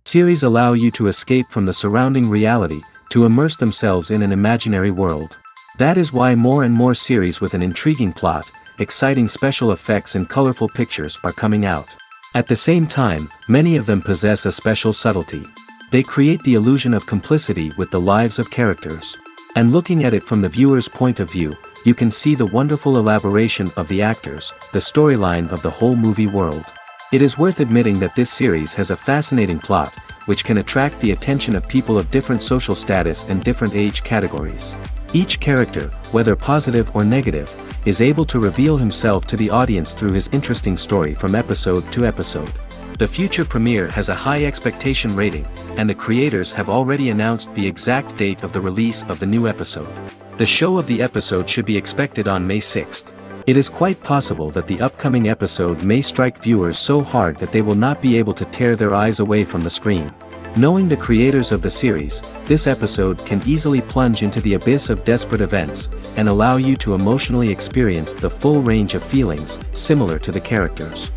Series allow you to escape from the surrounding reality, to immerse themselves in an imaginary world. That is why more and more series with an intriguing plot, exciting special effects and colorful pictures are coming out. At the same time, many of them possess a special subtlety. They create the illusion of complicity with the lives of characters. And looking at it from the viewer's point of view, you can see the wonderful elaboration of the actors, the storyline of the whole movie world. It is worth admitting that this series has a fascinating plot, which can attract the attention of people of different social status and different age categories. Each character, whether positive or negative, is able to reveal himself to the audience through his interesting story from episode to episode. The future premiere has a high expectation rating, and the creators have already announced the exact date of the release of the new episode. The show of the episode should be expected on May 6th. It is quite possible that the upcoming episode may strike viewers so hard that they will not be able to tear their eyes away from the screen. Knowing the creators of the series, this episode can easily plunge into the abyss of desperate events, and allow you to emotionally experience the full range of feelings, similar to the characters.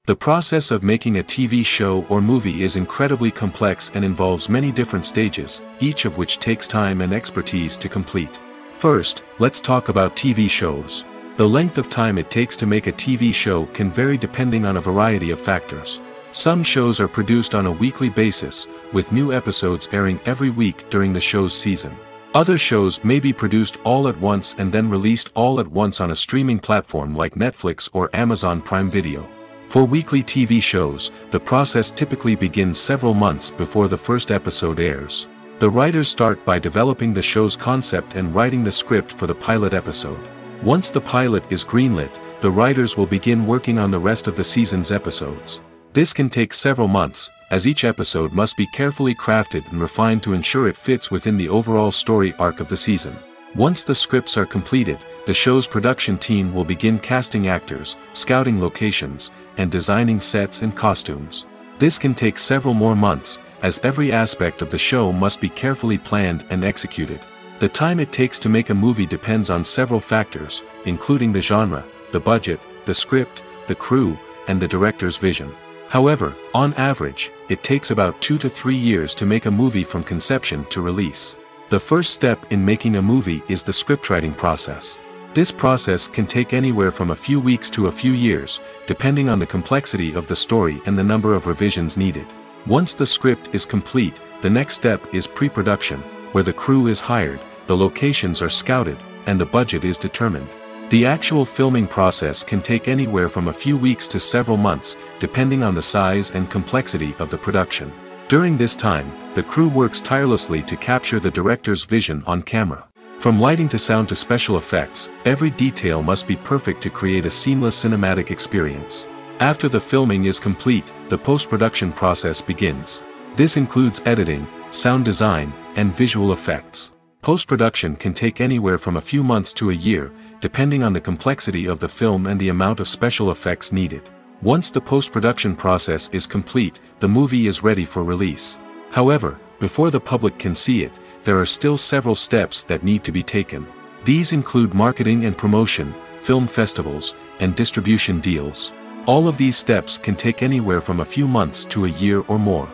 The process of making a TV show or movie is incredibly complex and involves many different stages, each of which takes time and expertise to complete. First, let's talk about TV shows. The length of time it takes to make a TV show can vary depending on a variety of factors. Some shows are produced on a weekly basis, with new episodes airing every week during the show's season. Other shows may be produced all at once and then released all at once on a streaming platform like Netflix or Amazon Prime Video. For weekly TV shows, the process typically begins several months before the first episode airs. The writers start by developing the show's concept and writing the script for the pilot episode. Once the pilot is greenlit, the writers will begin working on the rest of the season's episodes. This can take several months, as each episode must be carefully crafted and refined to ensure it fits within the overall story arc of the season. Once the scripts are completed, the show's production team will begin casting actors, scouting locations, and designing sets and costumes. This can take several more months, as every aspect of the show must be carefully planned and executed. The time it takes to make a movie depends on several factors, including the genre, the budget, the script, the crew, and the director's vision. However, on average, it takes about 2 to 3 years to make a movie from conception to release. The first step in making a movie is the scriptwriting process. This process can take anywhere from a few weeks to a few years, depending on the complexity of the story and the number of revisions needed. Once the script is complete, the next step is pre-production, where the crew is hired, the locations are scouted, and the budget is determined. The actual filming process can take anywhere from a few weeks to several months, depending on the size and complexity of the production. During this time, the crew works tirelessly to capture the director's vision on camera. From lighting to sound to special effects, every detail must be perfect to create a seamless cinematic experience. After the filming is complete, the post-production process begins. This includes editing, sound design, and visual effects. Post-production can take anywhere from a few months to a year, depending on the complexity of the film and the amount of special effects needed. Once the post-production process is complete, the movie is ready for release. However, before the public can see it, there are still several steps that need to be taken. These include marketing and promotion, film festivals, and distribution deals. All of these steps can take anywhere from a few months to a year or more.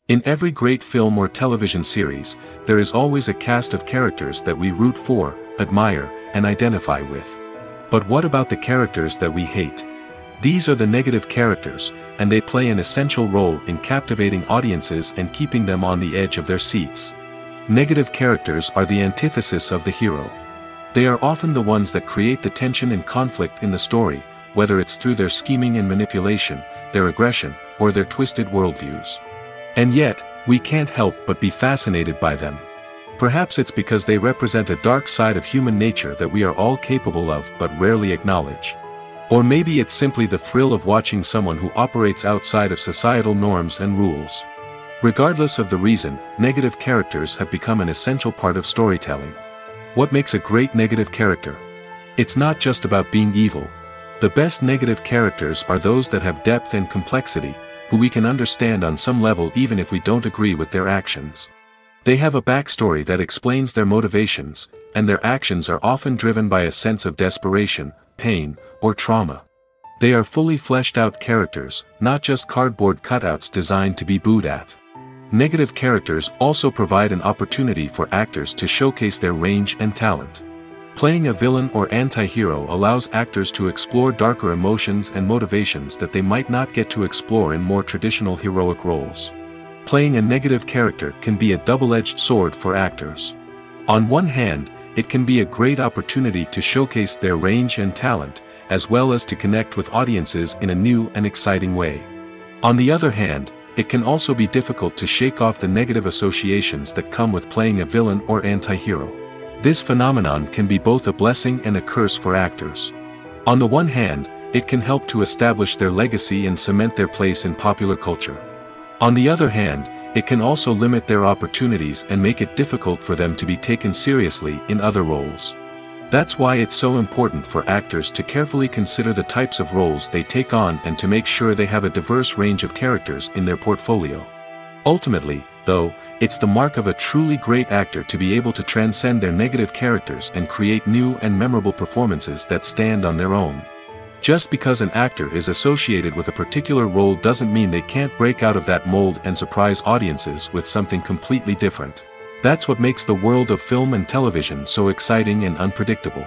In every great film or television series, there is always a cast of characters that we root for, admire, and identify with. But what about the characters that we hate? These are the negative characters, and they play an essential role in captivating audiences and keeping them on the edge of their seats. Negative characters are the antithesis of the hero. They are often the ones that create the tension and conflict in the story, whether it's through their scheming and manipulation, their aggression, or their twisted worldviews. And yet, we can't help but be fascinated by them. Perhaps it's because they represent a dark side of human nature that we are all capable of but rarely acknowledge. Or maybe it's simply the thrill of watching someone who operates outside of societal norms and rules. Regardless of the reason, negative characters have become an essential part of storytelling. What makes a great negative character? It's not just about being evil. The best negative characters are those that have depth and complexity, who we can understand on some level even if we don't agree with their actions. They have a backstory that explains their motivations, and their actions are often driven by a sense of desperation, pain, or trauma. They are fully fleshed out characters, not just cardboard cutouts designed to be booed at. Negative characters also provide an opportunity for actors to showcase their range and talent. Playing a villain or anti-hero allows actors to explore darker emotions and motivations that they might not get to explore in more traditional heroic roles. Playing a negative character can be a double-edged sword for actors. On one hand, it can be a great opportunity to showcase their range and talent, as well as to connect with audiences in a new and exciting way. On the other hand, it can also be difficult to shake off the negative associations that come with playing a villain or anti-hero. This phenomenon can be both a blessing and a curse for actors. On the one hand, it can help to establish their legacy and cement their place in popular culture. On the other hand, it can also limit their opportunities and make it difficult for them to be taken seriously in other roles. That's why it's so important for actors to carefully consider the types of roles they take on and to make sure they have a diverse range of characters in their portfolio. Ultimately, though, it's the mark of a truly great actor to be able to transcend their negative characters and create new and memorable performances that stand on their own. Just because an actor is associated with a particular role doesn't mean they can't break out of that mold and surprise audiences with something completely different. That's what makes the world of film and television so exciting and unpredictable.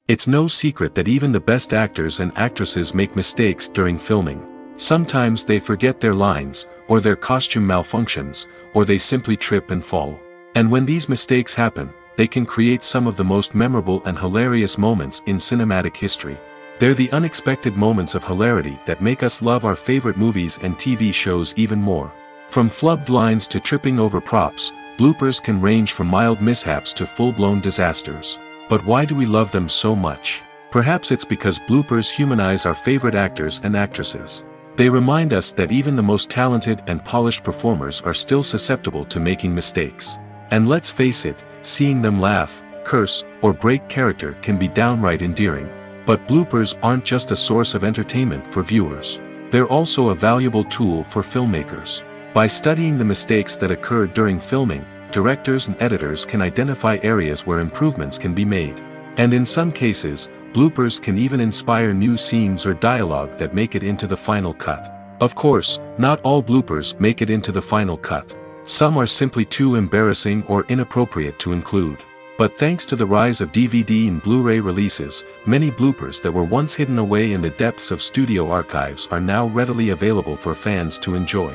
It's no secret that even the best actors and actresses make mistakes during filming. Sometimes they forget their lines, or their costume malfunctions, or they simply trip and fall. And when these mistakes happen, they can create some of the most memorable and hilarious moments in cinematic history. They're the unexpected moments of hilarity that make us love our favorite movies and TV shows even more. From flubbed lines to tripping over props, bloopers can range from mild mishaps to full-blown disasters. But why do we love them so much? Perhaps it's because bloopers humanize our favorite actors and actresses. They remind us that even the most talented and polished performers are still susceptible to making mistakes. And let's face it, seeing them laugh, curse, or break character can be downright endearing. But bloopers aren't just a source of entertainment for viewers. They're also a valuable tool for filmmakers. By studying the mistakes that occur during filming, directors and editors can identify areas where improvements can be made. And in some cases, bloopers can even inspire new scenes or dialogue that make it into the final cut. Of course, not all bloopers make it into the final cut. Some are simply too embarrassing or inappropriate to include. But thanks to the rise of DVD and Blu-ray releases, many bloopers that were once hidden away in the depths of studio archives are now readily available for fans to enjoy.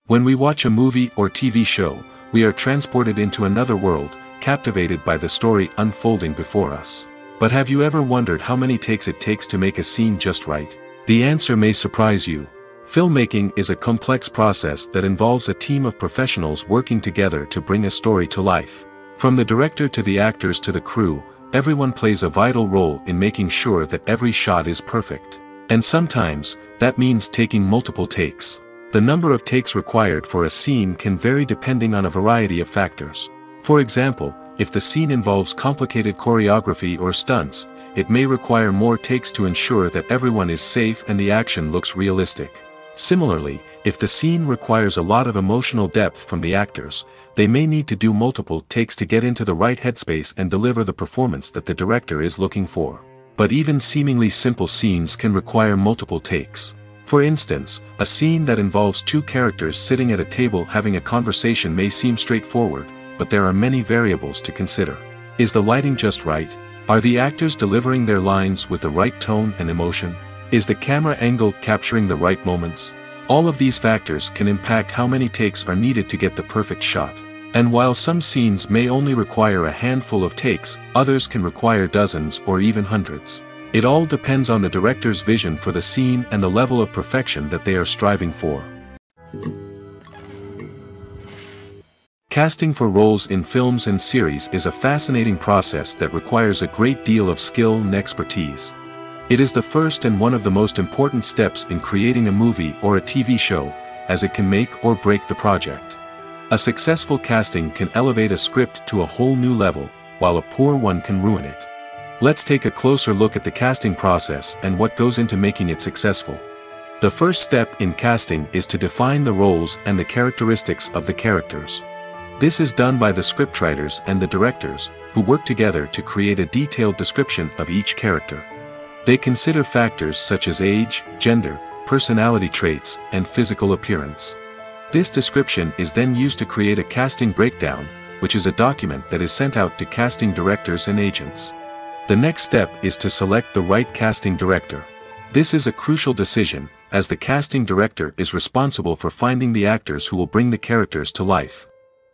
When we watch a movie or TV show, we are transported into another world, captivated by the story unfolding before us. But have you ever wondered how many takes it takes to make a scene just right? The answer may surprise you. Filmmaking is a complex process that involves a team of professionals working together to bring a story to life. From the director to the actors to the crew, everyone plays a vital role in making sure that every shot is perfect. And sometimes, that means taking multiple takes. The number of takes required for a scene can vary depending on a variety of factors. For example, if the scene involves complicated choreography or stunts, it may require more takes to ensure that everyone is safe and the action looks realistic. Similarly, if the scene requires a lot of emotional depth from the actors, they may need to do multiple takes to get into the right headspace and deliver the performance that the director is looking for. But even seemingly simple scenes can require multiple takes. For instance, a scene that involves two characters sitting at a table having a conversation may seem straightforward, but there are many variables to consider. Is the lighting just right? Are the actors delivering their lines with the right tone and emotion? Is the camera angle capturing the right moments? All of these factors can impact how many takes are needed to get the perfect shot. And while some scenes may only require a handful of takes, others can require dozens or even hundreds. It all depends on the director's vision for the scene and the level of perfection that they are striving for. Casting for roles in films and series is a fascinating process that requires a great deal of skill and expertise. It is the first and one of the most important steps in creating a movie or a TV show, as it can make or break the project. A successful casting can elevate a script to a whole new level, while a poor one can ruin it. Let's take a closer look at the casting process and what goes into making it successful. The first step in casting is to define the roles and the characteristics of the characters. This is done by the scriptwriters and the directors, who work together to create a detailed description of each character. They consider factors such as age, gender, personality traits, and physical appearance. This description is then used to create a casting breakdown, which is a document that is sent out to casting directors and agents. The next step is to select the right casting director. This is a crucial decision, as the casting director is responsible for finding the actors who will bring the characters to life.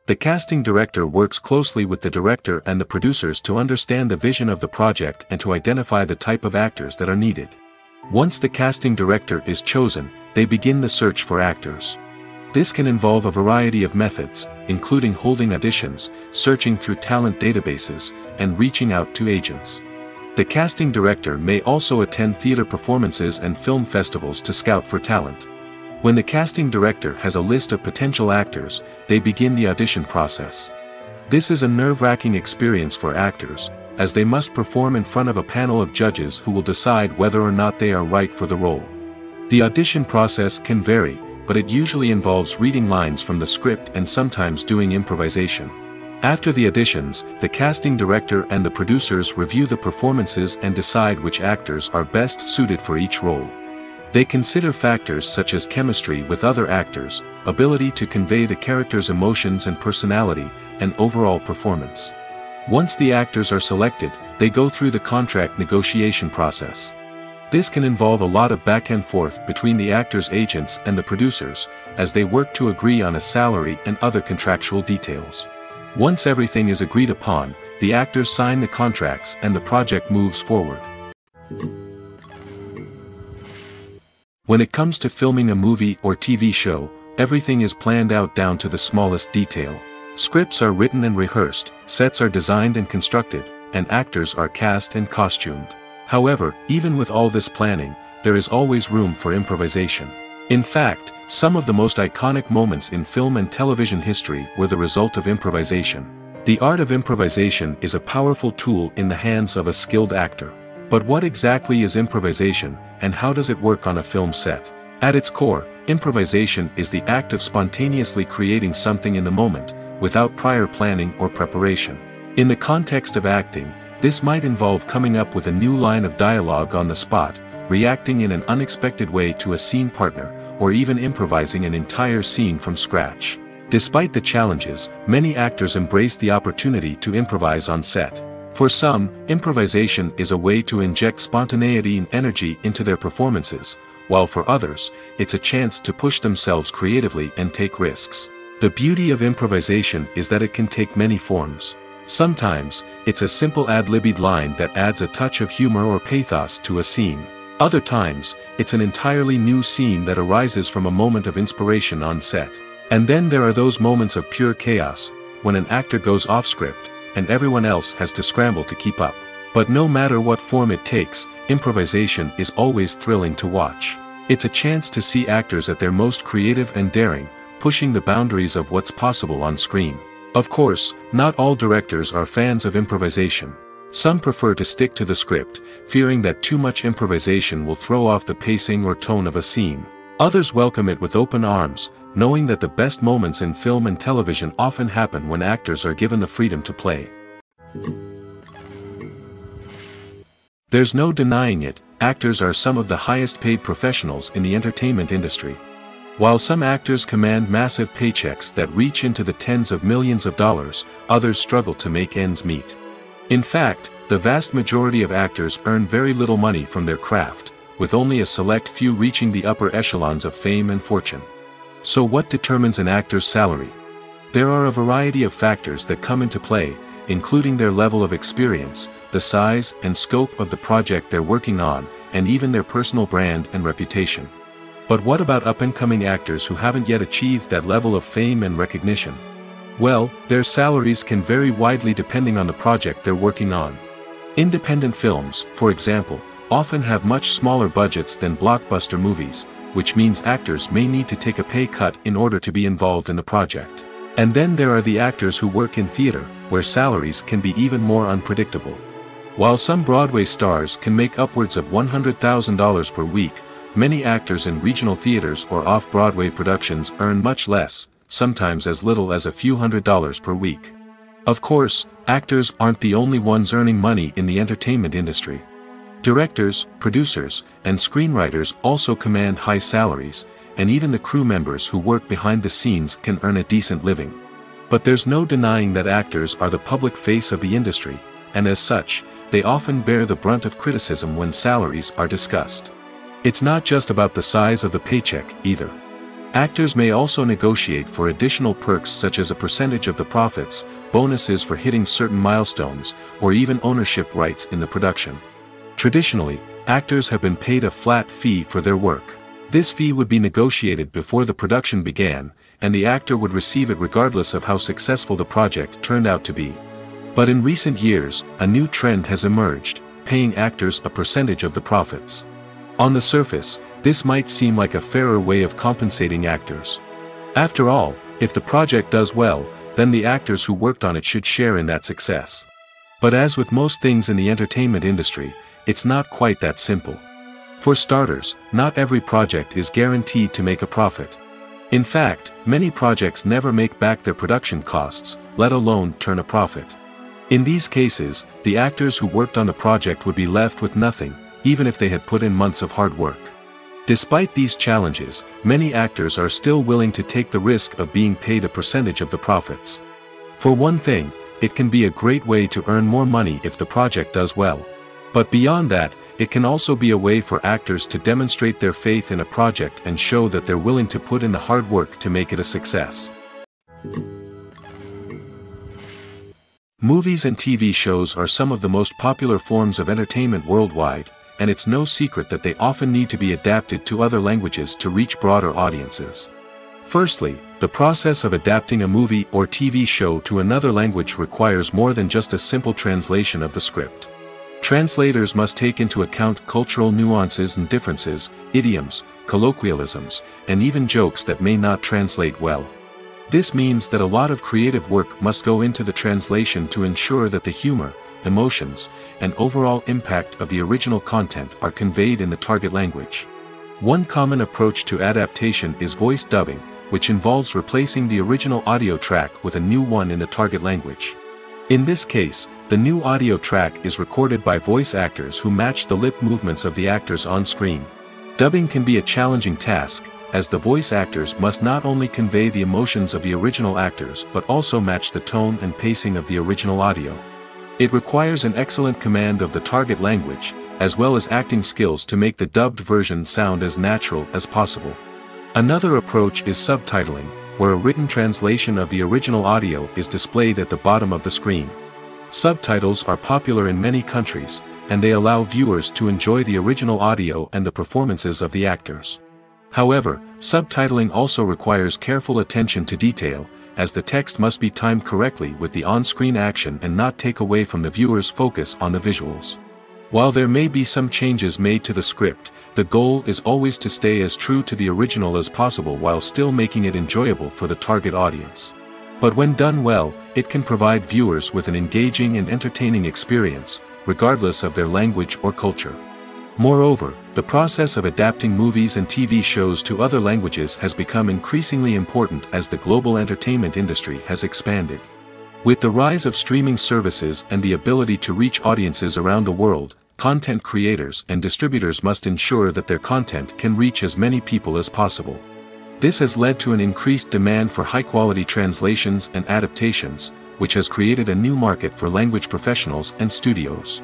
The casting director works closely with the director and the producers to understand the vision of the project and to identify the type of actors that are needed. Once the casting director is chosen, they begin the search for actors. This can involve a variety of methods, including holding auditions, searching through talent databases, and reaching out to agents. The casting director may also attend theater performances and film festivals to scout for talent. When the casting director has a list of potential actors, they begin the audition process. This is a nerve-wracking experience for actors, as they must perform in front of a panel of judges who will decide whether or not they are right for the role. The audition process can vary, but it usually involves reading lines from the script and sometimes doing improvisation. After the auditions, the casting director and the producers review the performances and decide which actors are best suited for each role. They consider factors such as chemistry with other actors, ability to convey the character's emotions and personality, and overall performance. Once the actors are selected, they go through the contract negotiation process. This can involve a lot of back and forth between the actors' agents and the producers, as they work to agree on a salary and other contractual details. Once everything is agreed upon, the actors sign the contracts and the project moves forward. When it comes to filming a movie or TV show, everything is planned out down to the smallest detail. Scripts are written and rehearsed, sets are designed and constructed, and actors are cast and costumed. However, even with all this planning, there is always room for improvisation. In fact, some of the most iconic moments in film and television history were the result of improvisation. The art of improvisation is a powerful tool in the hands of a skilled actor. But what exactly is improvisation, and how does it work on a film set? At its core, improvisation is the act of spontaneously creating something in the moment, without prior planning or preparation. In the context of acting, this might involve coming up with a new line of dialogue on the spot, reacting in an unexpected way to a scene partner, or even improvising an entire scene from scratch. Despite the challenges, many actors embrace the opportunity to improvise on set. For some, improvisation is a way to inject spontaneity and energy into their performances, while for others, it's a chance to push themselves creatively and take risks. The beauty of improvisation is that it can take many forms. Sometimes, it's a simple ad-libbed line that adds a touch of humor or pathos to a scene. Other times, it's an entirely new scene that arises from a moment of inspiration on set. And then there are those moments of pure chaos, when an actor goes off script, and everyone else has to scramble to keep up. But no matter what form it takes, improvisation is always thrilling to watch. It's a chance to see actors at their most creative and daring, pushing the boundaries of what's possible on screen. Of course, not all directors are fans of improvisation. Some prefer to stick to the script, fearing that too much improvisation will throw off the pacing or tone of a scene. Others welcome it with open arms, knowing that the best moments in film and television often happen when actors are given the freedom to play. There's no denying it, actors are some of the highest paid professionals in the entertainment industry. While some actors command massive paychecks that reach into the tens of millions of dollars, others struggle to make ends meet. In fact, the vast majority of actors earn very little money from their craft, with only a select few reaching the upper echelons of fame and fortune. So what determines an actor's salary? There are a variety of factors that come into play, including their level of experience, the size and scope of the project they're working on, and even their personal brand and reputation. But what about up-and-coming actors who haven't yet achieved that level of fame and recognition? Well, their salaries can vary widely depending on the project they're working on. Independent films, for example, often have much smaller budgets than blockbuster movies, which means actors may need to take a pay cut in order to be involved in the project. And then there are the actors who work in theater, where salaries can be even more unpredictable. While some Broadway stars can make upwards of $100,000 per week, many actors in regional theaters or off-Broadway productions earn much less, sometimes as little as a few $100s per week. Of course, actors aren't the only ones earning money in the entertainment industry. Directors, producers, and screenwriters also command high salaries, and even the crew members who work behind the scenes can earn a decent living. But there's no denying that actors are the public face of the industry, and as such, they often bear the brunt of criticism when salaries are discussed. It's not just about the size of the paycheck, either. Actors may also negotiate for additional perks such as a percentage of the profits, bonuses for hitting certain milestones, or even ownership rights in the production. Traditionally, actors have been paid a flat fee for their work. This fee would be negotiated before the production began, and the actor would receive it regardless of how successful the project turned out to be. But in recent years, a new trend has emerged, paying actors a percentage of the profits. On the surface, this might seem like a fairer way of compensating actors. After all, if the project does well, then the actors who worked on it should share in that success. But as with most things in the entertainment industry, it's not quite that simple. For starters, not every project is guaranteed to make a profit. In fact, many projects never make back their production costs, let alone turn a profit. In these cases, the actors who worked on the project would be left with nothing, even if they had put in months of hard work. Despite these challenges, many actors are still willing to take the risk of being paid a percentage of the profits. For one thing, it can be a great way to earn more money if the project does well. But beyond that, it can also be a way for actors to demonstrate their faith in a project and show that they're willing to put in the hard work to make it a success. Movies and TV shows are some of the most popular forms of entertainment worldwide, and it's no secret that they often need to be adapted to other languages to reach broader audiences. Firstly, the process of adapting a movie or TV show to another language requires more than just a simple translation of the script. Translators must take into account cultural nuances and differences, idioms, colloquialisms, and even jokes that may not translate well. This means that a lot of creative work must go into the translation to ensure that the humor, emotions, and overall impact of the original content are conveyed in the target language. One common approach to adaptation is voice dubbing, which involves replacing the original audio track with a new one in the target language. In this case, the new audio track is recorded by voice actors who match the lip movements of the actors on screen. Dubbing can be a challenging task, as the voice actors must not only convey the emotions of the original actors but also match the tone and pacing of the original audio. It requires an excellent command of the target language, as well as acting skills to make the dubbed version sound as natural as possible. Another approach is subtitling, where a written translation of the original audio is displayed at the bottom of the screen. Subtitles are popular in many countries, and they allow viewers to enjoy the original audio and the performances of the actors. However, subtitling also requires careful attention to detail, as the text must be timed correctly with the on-screen action and not take away from the viewer's focus on the visuals. While there may be some changes made to the script, the goal is always to stay as true to the original as possible while still making it enjoyable for the target audience. But when done well, it can provide viewers with an engaging and entertaining experience, regardless of their language or culture. Moreover, the process of adapting movies and TV shows to other languages has become increasingly important as the global entertainment industry has expanded. With the rise of streaming services and the ability to reach audiences around the world, content creators and distributors must ensure that their content can reach as many people as possible. This has led to an increased demand for high-quality translations and adaptations, which has created a new market for language professionals and studios.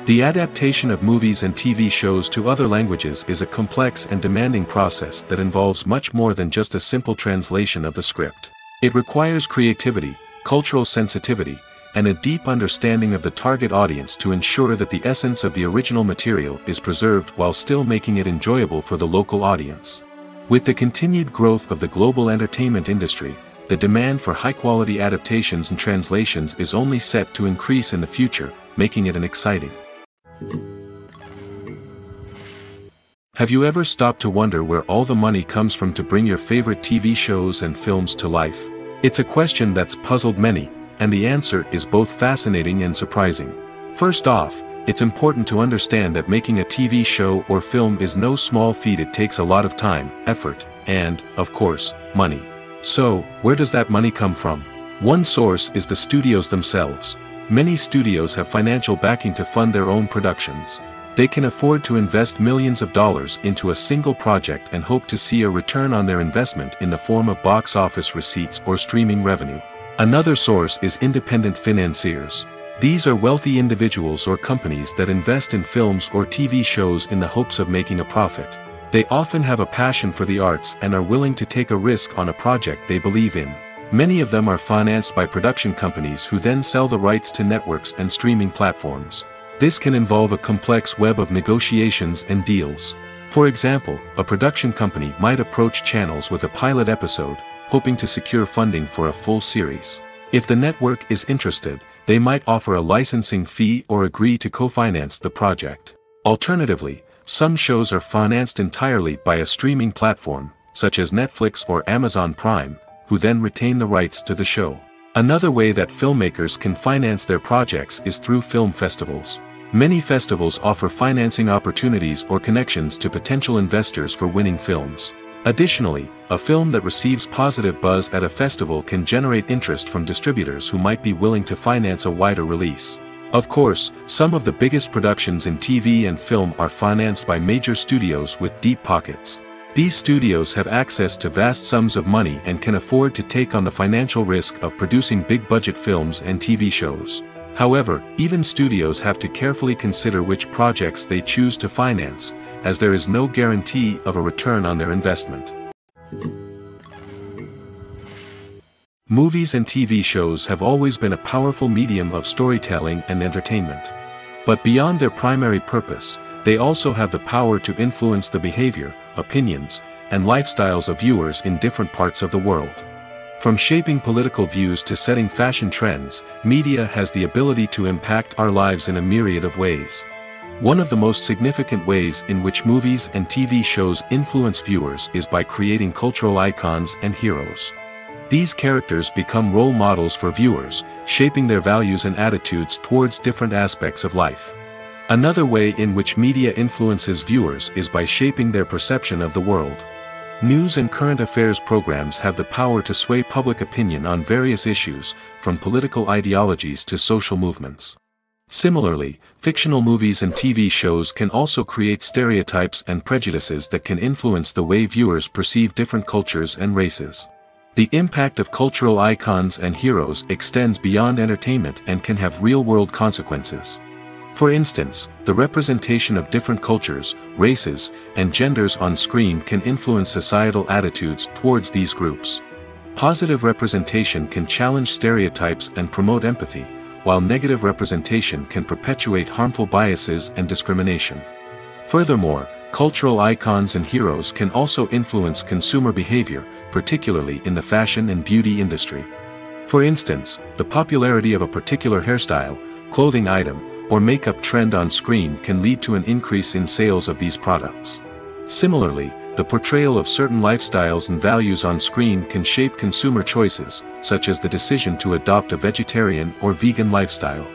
The adaptation of movies and TV shows to other languages is a complex and demanding process that involves much more than just a simple translation of the script. It requires creativity, cultural sensitivity, and a deep understanding of the target audience to ensure that the essence of the original material is preserved while still making it enjoyable for the local audience. With the continued growth of the global entertainment industry, the demand for high-quality adaptations and translations is only set to increase in the future, making it an exciting. Have you ever stopped to wonder where all the money comes from to bring your favorite TV shows and films to life? It's a question that's puzzled many, and the answer is both fascinating and surprising. First off, it's important to understand that making a TV show or film is no small feat. It takes a lot of time, effort, and, of course, money. So, where does that money come from? One source is the studios themselves. Many studios have financial backing to fund their own productions. They can afford to invest millions of dollars into a single project and hope to see a return on their investment in the form of box office receipts or streaming revenue. Another source is independent financiers. These are wealthy individuals or companies that invest in films or TV shows in the hopes of making a profit. They often have a passion for the arts and are willing to take a risk on a project they believe in. Many of them are financed by production companies who then sell the rights to networks and streaming platforms. This can involve a complex web of negotiations and deals. For example, a production company might approach channels with a pilot episode, hoping to secure funding for a full series. If the network is interested, they might offer a licensing fee or agree to co-finance the project. Alternatively, some shows are financed entirely by a streaming platform, such as Netflix or Amazon Prime, who then retain the rights to the show. Another way that filmmakers can finance their projects is through film festivals. Many festivals offer financing opportunities or connections to potential investors for winning films. Additionally, a film that receives positive buzz at a festival can generate interest from distributors who might be willing to finance a wider release. Of course, some of the biggest productions in TV and film are financed by major studios with deep pockets. These studios have access to vast sums of money and can afford to take on the financial risk of producing big-budget films and TV shows. However, even studios have to carefully consider which projects they choose to finance, as there is no guarantee of a return on their investment. Movies and TV shows have always been a powerful medium of storytelling and entertainment. But beyond their primary purpose, they also have the power to influence the behavior, opinions, and lifestyles of viewers in different parts of the world. From shaping political views to setting fashion trends, media has the ability to impact our lives in a myriad of ways. One of the most significant ways in which movies and TV shows influence viewers is by creating cultural icons and heroes. These characters become role models for viewers, shaping their values and attitudes towards different aspects of life. Another way in which media influences viewers is by shaping their perception of the world. News and current affairs programs have the power to sway public opinion on various issues, from political ideologies to social movements. Similarly, fictional movies and TV shows can also create stereotypes and prejudices that can influence the way viewers perceive different cultures and races. The impact of cultural icons and heroes extends beyond entertainment and can have real-world consequences. For instance, the representation of different cultures, races, and genders on screen can influence societal attitudes towards these groups. Positive representation can challenge stereotypes and promote empathy, while negative representation can perpetuate harmful biases and discrimination. Furthermore, cultural icons and heroes can also influence consumer behavior, particularly in the fashion and beauty industry. For instance, the popularity of a particular hairstyle, clothing item, or makeup trend on screen can lead to an increase in sales of these products. Similarly, the portrayal of certain lifestyles and values on screen can shape consumer choices, such as the decision to adopt a vegetarian or vegan lifestyle.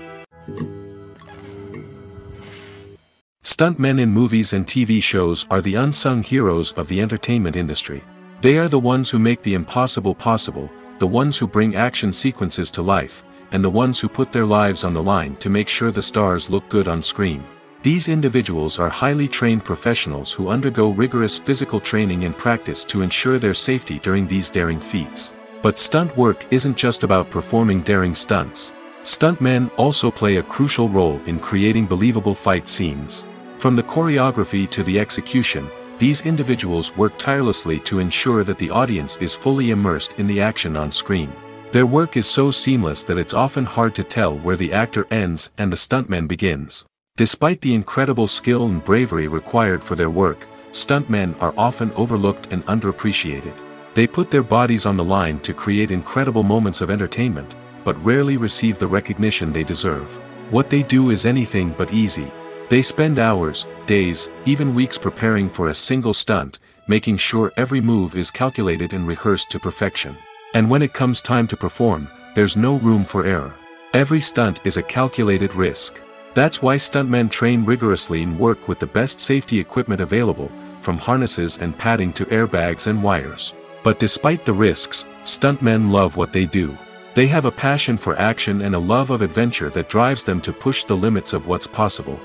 Stuntmen in movies and TV shows are the unsung heroes of the entertainment industry. They are the ones who make the impossible possible, the ones who bring action sequences to life, and the ones who put their lives on the line to make sure the stars look good on screen. These individuals are highly trained professionals who undergo rigorous physical training and practice to ensure their safety during these daring feats. But stunt work isn't just about performing daring stunts. Stuntmen also play a crucial role in creating believable fight scenes. From the choreography to the execution, these individuals work tirelessly to ensure that the audience is fully immersed in the action on screen. Their work is so seamless that it's often hard to tell where the actor ends and the stuntman begins. Despite the incredible skill and bravery required for their work, stuntmen are often overlooked and underappreciated. They put their bodies on the line to create incredible moments of entertainment, but rarely receive the recognition they deserve. What they do is anything but easy. They spend hours, days, even weeks preparing for a single stunt, making sure every move is calculated and rehearsed to perfection. And when it comes time to perform, there's no room for error. Every stunt is a calculated risk. That's why stuntmen train rigorously and work with the best safety equipment available, from harnesses and padding to airbags and wires. But despite the risks, Stuntmen love what they do. They have a passion for action and a love of adventure that drives them to push the limits of what's possible.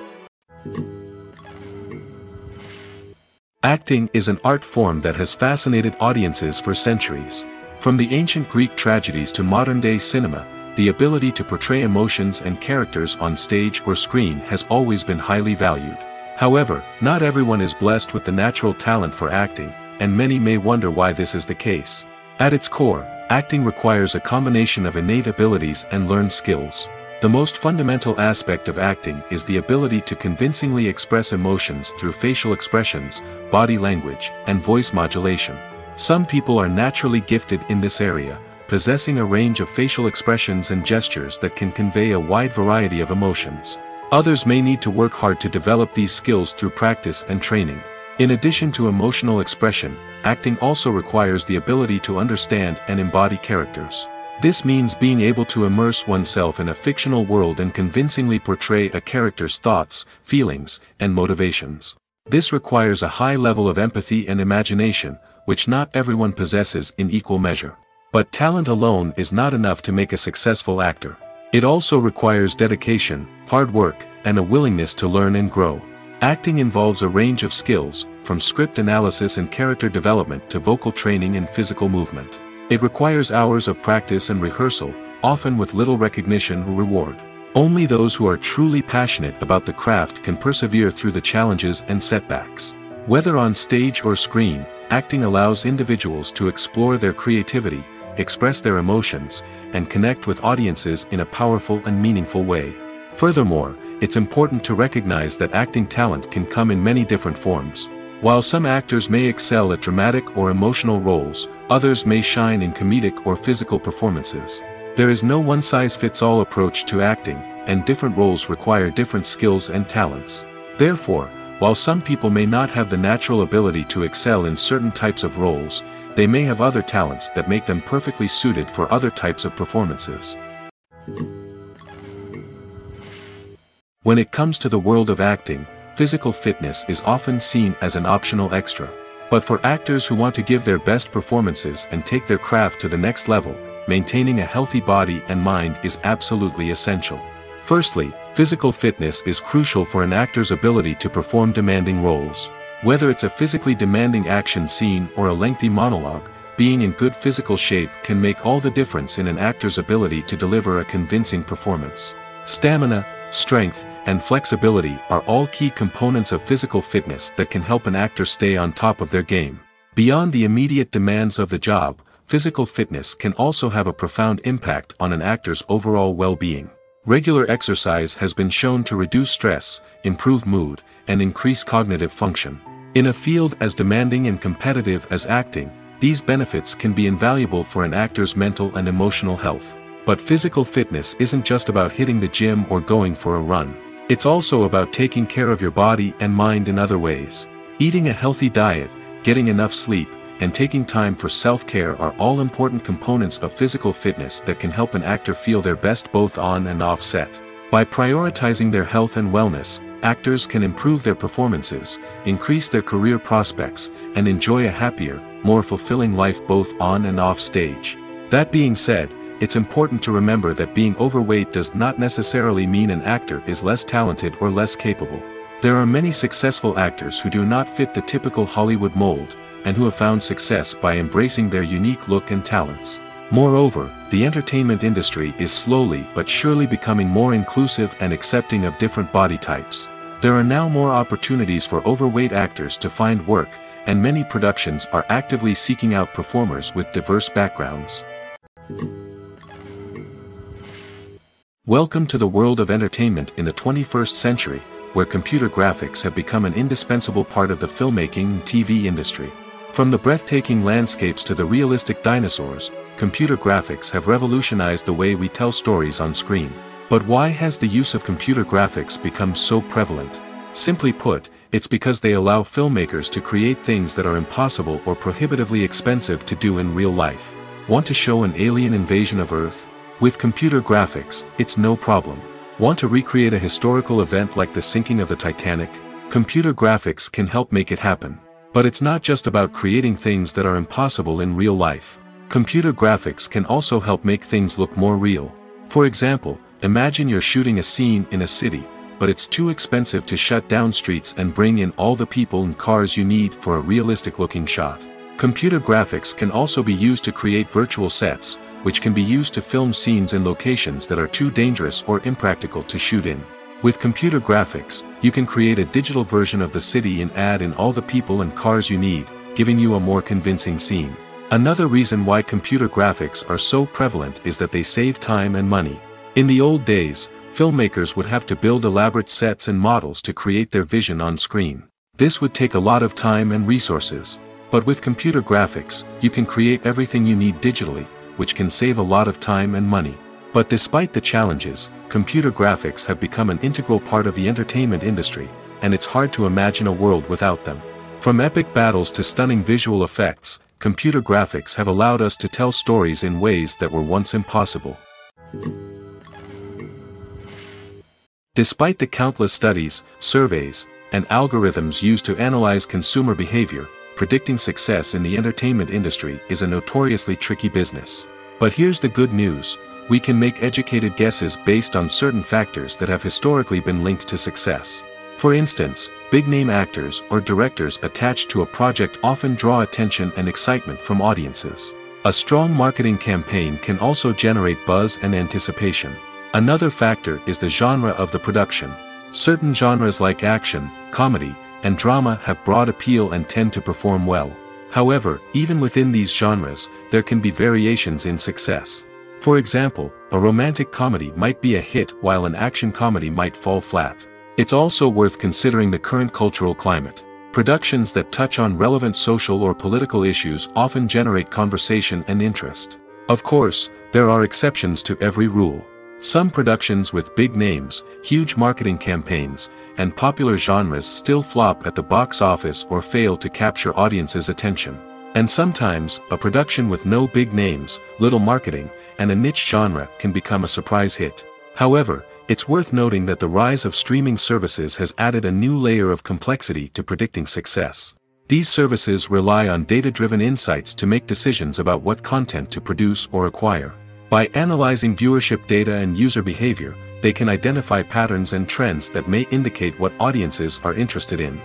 Acting is an art form that has fascinated audiences for centuries. From the ancient Greek tragedies to modern-day cinema, the ability to portray emotions and characters on stage or screen has always been highly valued. However, not everyone is blessed with the natural talent for acting, and many may wonder why this is the case. At its core, acting requires a combination of innate abilities and learned skills. The most fundamental aspect of acting is the ability to convincingly express emotions through facial expressions, body language, and voice modulation. Some people are naturally gifted in this area, possessing a range of facial expressions and gestures that can convey a wide variety of emotions. Others may need to work hard to develop these skills through practice and training. In addition to emotional expression, acting also requires the ability to understand and embody characters. This means being able to immerse oneself in a fictional world and convincingly portray a character's thoughts, feelings, and motivations. This requires a high level of empathy and imagination, which not everyone possesses in equal measure. But talent alone is not enough to make a successful actor. It also requires dedication, hard work, and a willingness to learn and grow. Acting involves a range of skills, from script analysis and character development to vocal training and physical movement. It requires hours of practice and rehearsal, often with little recognition or reward. Only those who are truly passionate about the craft can persevere through the challenges and setbacks. Whether on stage or screen, acting allows individuals to explore their creativity, express their emotions, and connect with audiences in a powerful and meaningful way. Furthermore, it's important to recognize that acting talent can come in many different forms. While some actors may excel at dramatic or emotional roles, others may shine in comedic or physical performances. There is no one-size-fits-all approach to acting, and different roles require different skills and talents. Therefore, while some people may not have the natural ability to excel in certain types of roles, they may have other talents that make them perfectly suited for other types of performances. When it comes to the world of acting, physical fitness is often seen as an optional extra. But for actors who want to give their best performances and take their craft to the next level, maintaining a healthy body and mind is absolutely essential. Firstly, physical fitness is crucial for an actor's ability to perform demanding roles. Whether it's a physically demanding action scene or a lengthy monologue, being in good physical shape can make all the difference in an actor's ability to deliver a convincing performance. Stamina, strength, and flexibility are all key components of physical fitness that can help an actor stay on top of their game. Beyond the immediate demands of the job, physical fitness can also have a profound impact on an actor's overall well-being. Regular exercise has been shown to reduce stress, improve mood, and increase cognitive function. In a field as demanding and competitive as acting, these benefits can be invaluable for an actor's mental and emotional health. But physical fitness isn't just about hitting the gym or going for a run. It's also about taking care of your body and mind in other ways. Eating a healthy diet, getting enough sleep, and taking time for self-care are all important components of physical fitness that can help an actor feel their best both on and off set. By prioritizing their health and wellness, actors can improve their performances, increase their career prospects, and enjoy a happier, more fulfilling life both on and off stage. That being said, it's important to remember that being overweight does not necessarily mean an actor is less talented or less capable. There are many successful actors who do not fit the typical Hollywood mold, and who have found success by embracing their unique look and talents. Moreover, the entertainment industry is slowly but surely becoming more inclusive and accepting of different body types. There are now more opportunities for overweight actors to find work, and many productions are actively seeking out performers with diverse backgrounds. Welcome to the world of entertainment in the 21st century, where computer graphics have become an indispensable part of the filmmaking and TV industry. From the breathtaking landscapes to the realistic dinosaurs, computer graphics have revolutionized the way we tell stories on screen. But why has the use of computer graphics become so prevalent? Simply put, it's because they allow filmmakers to create things that are impossible or prohibitively expensive to do in real life. Want to show an alien invasion of Earth? With computer graphics, it's no problem. Want to recreate a historical event like the sinking of the Titanic? Computer graphics can help make it happen. But it's not just about creating things that are impossible in real life. Computer graphics can also help make things look more real. For example, imagine you're shooting a scene in a city, but it's too expensive to shut down streets and bring in all the people and cars you need for a realistic-looking shot. Computer graphics can also be used to create virtual sets, which can be used to film scenes in locations that are too dangerous or impractical to shoot in. With computer graphics, you can create a digital version of the city and add in all the people and cars you need, giving you a more convincing scene. Another reason why computer graphics are so prevalent is that they save time and money. In the old days, filmmakers would have to build elaborate sets and models to create their vision on screen. This would take a lot of time and resources. But with computer graphics, you can create everything you need digitally, which can save a lot of time and money. But despite the challenges, computer graphics have become an integral part of the entertainment industry, and it's hard to imagine a world without them. From epic battles to stunning visual effects, computer graphics have allowed us to tell stories in ways that were once impossible. Despite the countless studies, surveys, and algorithms used to analyze consumer behavior, predicting success in the entertainment industry is a notoriously tricky business. But here's the good news: we can make educated guesses based on certain factors that have historically been linked to success. For instance, big-name actors or directors attached to a project often draw attention and excitement from audiences. A strong marketing campaign can also generate buzz and anticipation. Another factor is the genre of the production. Certain genres like action, comedy, and drama have broad appeal and tend to perform well. However, even within these genres, there can be variations in success. For example, a romantic comedy might be a hit while an action comedy might fall flat. It's also worth considering the current cultural climate. Productions that touch on relevant social or political issues often generate conversation and interest. Of course, there are exceptions to every rule. Some productions with big names, huge marketing campaigns, and popular genres still flop at the box office or fail to capture audiences' attention. And sometimes, a production with no big names, little marketing, and a niche genre can become a surprise hit. However, it's worth noting that the rise of streaming services has added a new layer of complexity to predicting success. These services rely on data-driven insights to make decisions about what content to produce or acquire. By analyzing viewership data and user behavior, they can identify patterns and trends that may indicate what audiences are interested in.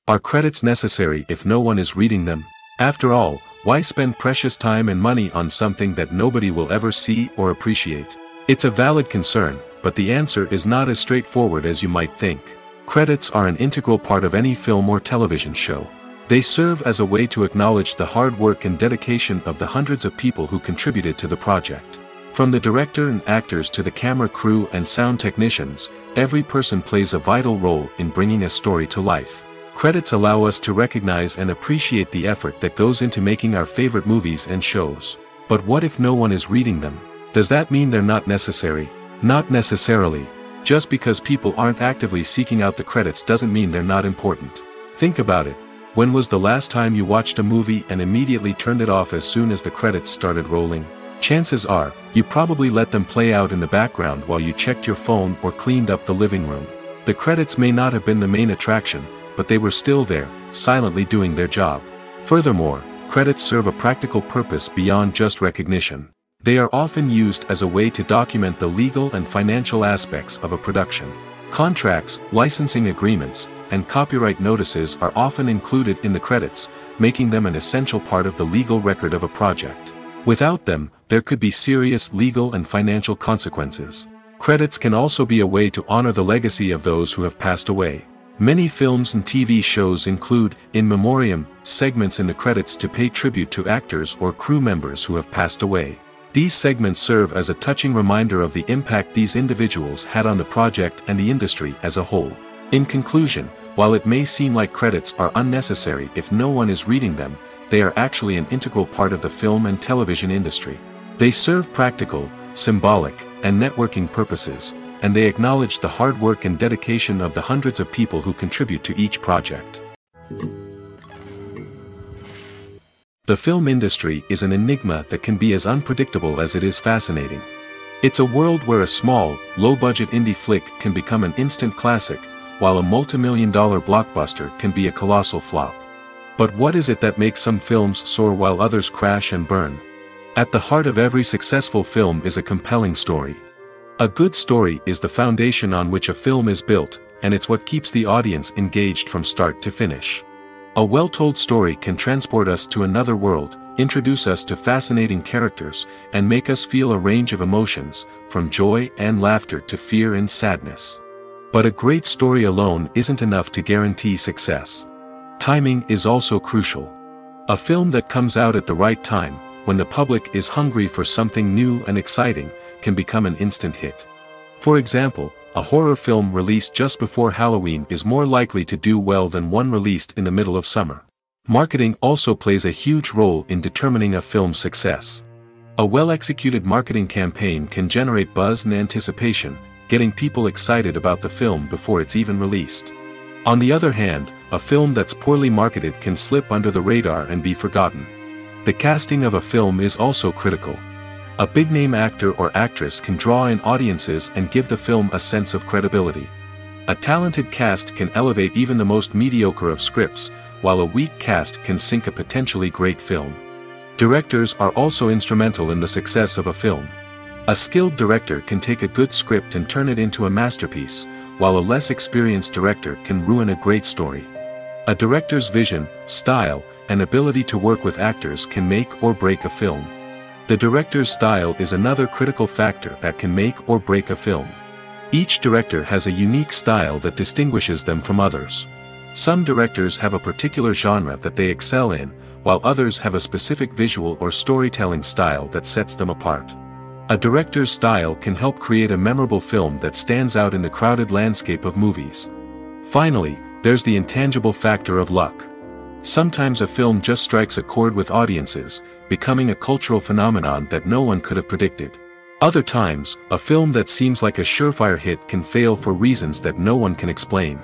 Are credits necessary if no one is reading them? After all, why spend precious time and money on something that nobody will ever see or appreciate? It's a valid concern, but the answer is not as straightforward as you might think. Credits are an integral part of any film or television show. They serve as a way to acknowledge the hard work and dedication of the hundreds of people who contributed to the project. From the director and actors to the camera crew and sound technicians, every person plays a vital role in bringing a story to life. Credits allow us to recognize and appreciate the effort that goes into making our favorite movies and shows. But what if no one is reading them? Does that mean they're not necessary? Not necessarily. Just because people aren't actively seeking out the credits doesn't mean they're not important. Think about it. When was the last time you watched a movie and immediately turned it off as soon as the credits started rolling? Chances are, you probably let them play out in the background while you checked your phone or cleaned up the living room. The credits may not have been the main attraction, but they were still there, silently doing their job. Furthermore, credits serve a practical purpose beyond just recognition. They are often used as a way to document the legal and financial aspects of a production. Contracts, licensing agreements, and copyright notices are often included in the credits, making them an essential part of the legal record of a project. Without them, there could be serious legal and financial consequences. Credits can also be a way to honor the legacy of those who have passed away. Many films and TV shows include, in memoriam, segments in the credits to pay tribute to actors or crew members who have passed away. These segments serve as a touching reminder of the impact these individuals had on the project and the industry as a whole. In conclusion, while it may seem like credits are unnecessary if no one is reading them, they are actually an integral part of the film and television industry. They serve practical, symbolic, and networking purposes, and they acknowledge the hard work and dedication of the hundreds of people who contribute to each project. The film industry is an enigma that can be as unpredictable as it is fascinating. It's a world where a small, low-budget indie flick can become an instant classic, while a multi-million-dollar blockbuster can be a colossal flop. But what is it that makes some films soar while others crash and burn? At the heart of every successful film is a compelling story. A good story is the foundation on which a film is built, and it's what keeps the audience engaged from start to finish. A well-told story can transport us to another world, introduce us to fascinating characters, and make us feel a range of emotions, from joy and laughter to fear and sadness. But a great story alone isn't enough to guarantee success. Timing is also crucial. A film that comes out at the right time, when the public is hungry for something new and exciting, can become an instant hit. For example, a horror film released just before Halloween is more likely to do well than one released in the middle of summer. Marketing also plays a huge role in determining a film's success. A well-executed marketing campaign can generate buzz and anticipation, getting people excited about the film before it's even released. On the other hand, a film that's poorly marketed can slip under the radar and be forgotten. The casting of a film is also critical. A big-name actor or actress can draw in audiences and give the film a sense of credibility. A talented cast can elevate even the most mediocre of scripts, while a weak cast can sink a potentially great film. Directors are also instrumental in the success of a film. A skilled director can take a good script and turn it into a masterpiece, while a less experienced director can ruin a great story. A director's vision, style, and ability to work with actors can make or break a film. The director's style is another critical factor that can make or break a film. Each director has a unique style that distinguishes them from others. Some directors have a particular genre that they excel in, while others have a specific visual or storytelling style that sets them apart. A director's style can help create a memorable film that stands out in the crowded landscape of movies. Finally, there's the intangible factor of luck. Sometimes a film just strikes a chord with audiences, becoming a cultural phenomenon that no one could have predicted. Other times, a film that seems like a surefire hit can fail for reasons that no one can explain.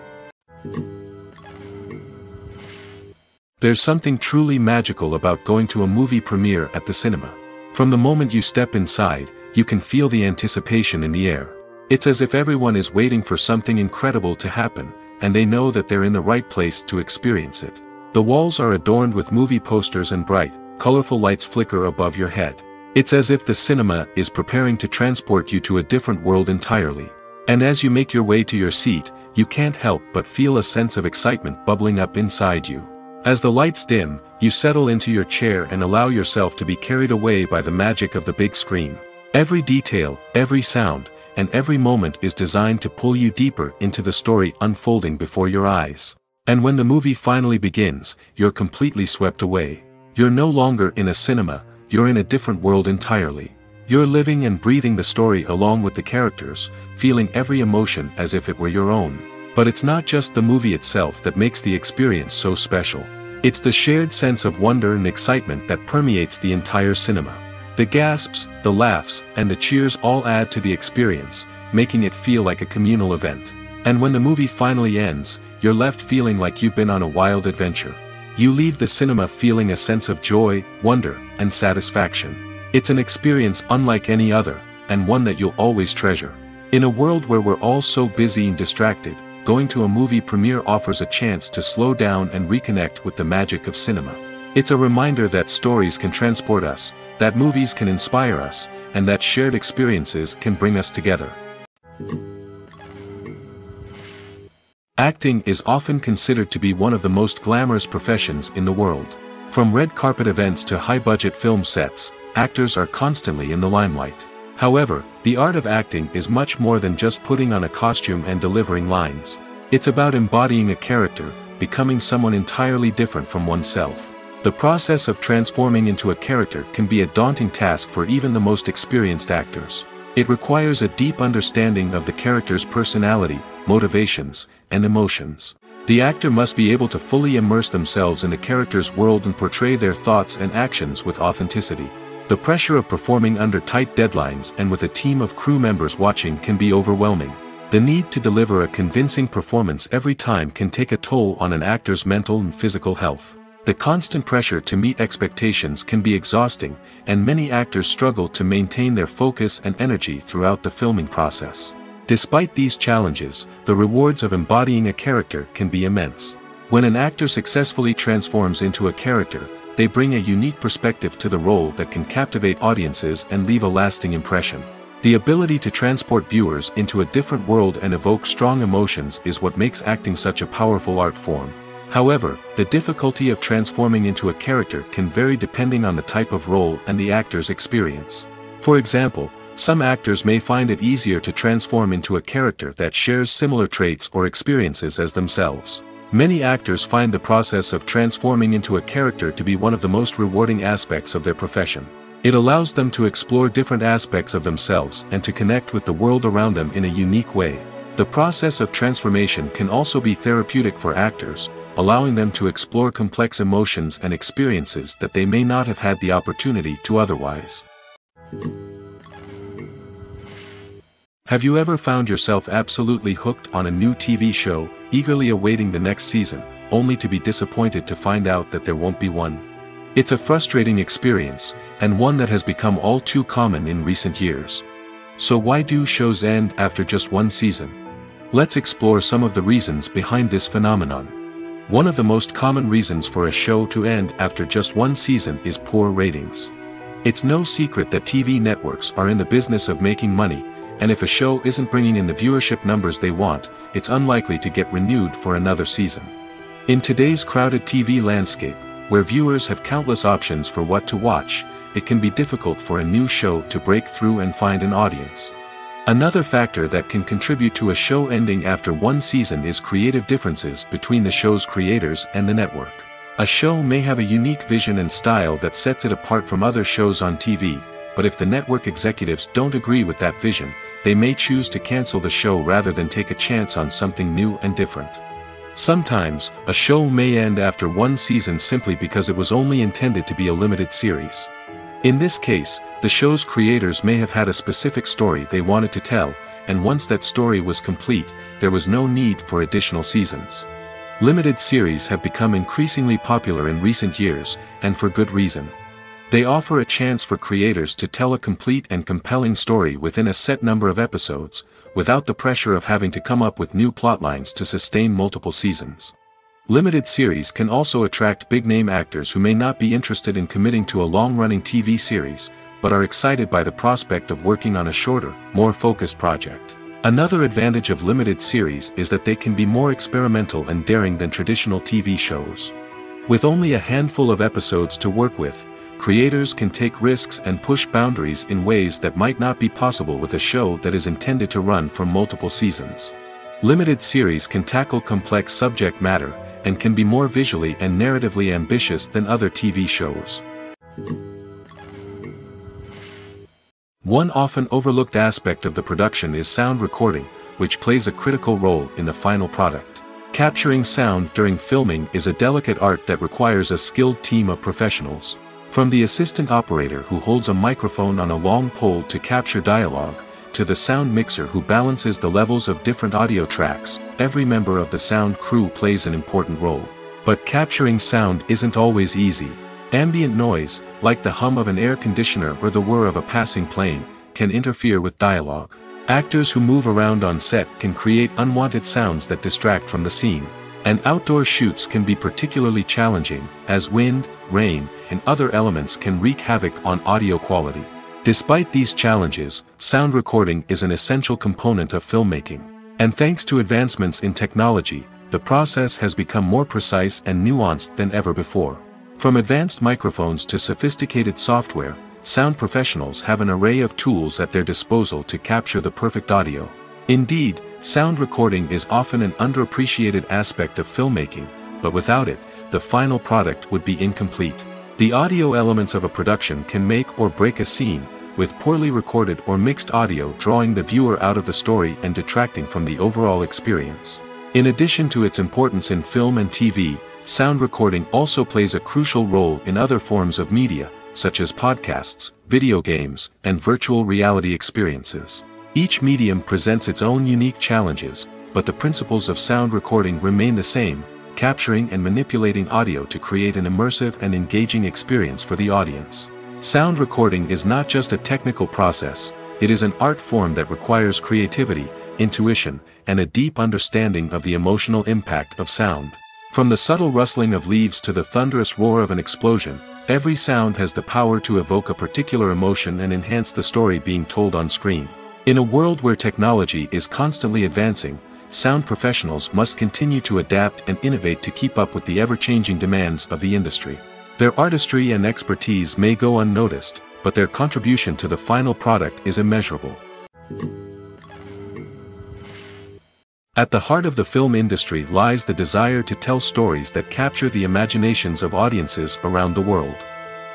There's something truly magical about going to a movie premiere at the cinema. From the moment you step inside, you can feel the anticipation in the air. It's as if everyone is waiting for something incredible to happen, and they know that they're in the right place to experience it. The walls are adorned with movie posters and bright, colorful lights flicker above your head. It's as if the cinema is preparing to transport you to a different world entirely. And as you make your way to your seat, you can't help but feel a sense of excitement bubbling up inside you. As the lights dim, you settle into your chair and allow yourself to be carried away by the magic of the big screen. Every detail, every sound, and every moment is designed to pull you deeper into the story unfolding before your eyes. And when the movie finally begins, you're completely swept away. You're no longer in a cinema, you're in a different world entirely. You're living and breathing the story along with the characters, feeling every emotion as if it were your own. But it's not just the movie itself that makes the experience so special. It's the shared sense of wonder and excitement that permeates the entire cinema. The gasps, the laughs, and the cheers all add to the experience, making it feel like a communal event. And when the movie finally ends, you're left feeling like you've been on a wild adventure. You leave the cinema feeling a sense of joy, wonder, and satisfaction. It's an experience unlike any other, and one that you'll always treasure. In a world where we're all so busy and distracted, going to a movie premiere offers a chance to slow down and reconnect with the magic of cinema. It's a reminder that stories can transport us, that movies can inspire us, and that shared experiences can bring us together. Acting is often considered to be one of the most glamorous professions in the world. From red carpet events to high-budget film sets, actors are constantly in the limelight. However, the art of acting is much more than just putting on a costume and delivering lines. It's about embodying a character, becoming someone entirely different from oneself. The process of transforming into a character can be a daunting task for even the most experienced actors. It requires a deep understanding of the character's personality, motivations, and emotions. The actor must be able to fully immerse themselves in the character's world and portray their thoughts and actions with authenticity. The pressure of performing under tight deadlines and with a team of crew members watching can be overwhelming. The need to deliver a convincing performance every time can take a toll on an actor's mental and physical health. The constant pressure to meet expectations can be exhausting, and many actors struggle to maintain their focus and energy throughout the filming process. Despite these challenges, the rewards of embodying a character can be immense. When an actor successfully transforms into a character, they bring a unique perspective to the role that can captivate audiences and leave a lasting impression. The ability to transport viewers into a different world and evoke strong emotions is what makes acting such a powerful art form. However, the difficulty of transforming into a character can vary depending on the type of role and the actor's experience. For example, some actors may find it easier to transform into a character that shares similar traits or experiences as themselves. Many actors find the process of transforming into a character to be one of the most rewarding aspects of their profession. It allows them to explore different aspects of themselves and to connect with the world around them in a unique way. The process of transformation can also be therapeutic for actors, allowing them to explore complex emotions and experiences that they may not have had the opportunity to otherwise. Have you ever found yourself absolutely hooked on a new TV show, eagerly awaiting the next season, only to be disappointed to find out that there won't be one? It's a frustrating experience, and one that has become all too common in recent years. So why do shows end after just one season? Let's explore some of the reasons behind this phenomenon. One of the most common reasons for a show to end after just one season is poor ratings. It's no secret that TV networks are in the business of making money, and if a show isn't bringing in the viewership numbers they want, it's unlikely to get renewed for another season. In today's crowded TV landscape, where viewers have countless options for what to watch, it can be difficult for a new show to break through and find an audience. Another factor that can contribute to a show ending after one season is creative differences between the show's creators and the network. A show may have a unique vision and style that sets it apart from other shows on TV, but if the network executives don't agree with that vision, they may choose to cancel the show rather than take a chance on something new and different. Sometimes, a show may end after one season simply because it was only intended to be a limited series. In this case, the show's creators may have had a specific story they wanted to tell, and once that story was complete, there was no need for additional seasons. Limited series have become increasingly popular in recent years, and for good reason. They offer a chance for creators to tell a complete and compelling story within a set number of episodes, without the pressure of having to come up with new plotlines to sustain multiple seasons. Limited series can also attract big-name actors who may not be interested in committing to a long-running TV series, but are excited by the prospect of working on a shorter, more focused project. Another advantage of limited series is that they can be more experimental and daring than traditional TV shows. With only a handful of episodes to work with, creators can take risks and push boundaries in ways that might not be possible with a show that is intended to run for multiple seasons. Limited series can tackle complex subject matter, and can be more visually and narratively ambitious than other TV shows. One often overlooked aspect of the production is sound recording, which plays a critical role in the final product. Capturing sound during filming is a delicate art that requires a skilled team of professionals. From the assistant operator who holds a microphone on a long pole to capture dialogue, to the sound mixer who balances the levels of different audio tracks, every member of the sound crew plays an important role. But capturing sound isn't always easy. Ambient noise, like the hum of an air conditioner or the whir of a passing plane, can interfere with dialogue. Actors who move around on set can create unwanted sounds that distract from the scene. And outdoor shoots can be particularly challenging, as wind, rain, and other elements can wreak havoc on audio quality. Despite these challenges, sound recording is an essential component of filmmaking. And thanks to advancements in technology, the process has become more precise and nuanced than ever before. From advanced microphones to sophisticated software, sound professionals have an array of tools at their disposal to capture the perfect audio. Indeed, sound recording is often an underappreciated aspect of filmmaking, but without it, the final product would be incomplete. The audio elements of a production can make or break a scene, with poorly recorded or mixed audio drawing the viewer out of the story and detracting from the overall experience. In addition to its importance in film and TV, sound recording also plays a crucial role in other forms of media, such as podcasts, video games, and virtual reality experiences. Each medium presents its own unique challenges, but the principles of sound recording remain the same, capturing and manipulating audio to create an immersive and engaging experience for the audience. Sound recording is not just a technical process, it is an art form that requires creativity, intuition, and a deep understanding of the emotional impact of sound. From the subtle rustling of leaves to the thunderous roar of an explosion, every sound has the power to evoke a particular emotion and enhance the story being told on screen. In a world where technology is constantly advancing, sound professionals must continue to adapt and innovate to keep up with the ever-changing demands of the industry. Their artistry and expertise may go unnoticed, but their contribution to the final product is immeasurable. At the heart of the film industry lies the desire to tell stories that capture the imaginations of audiences around the world.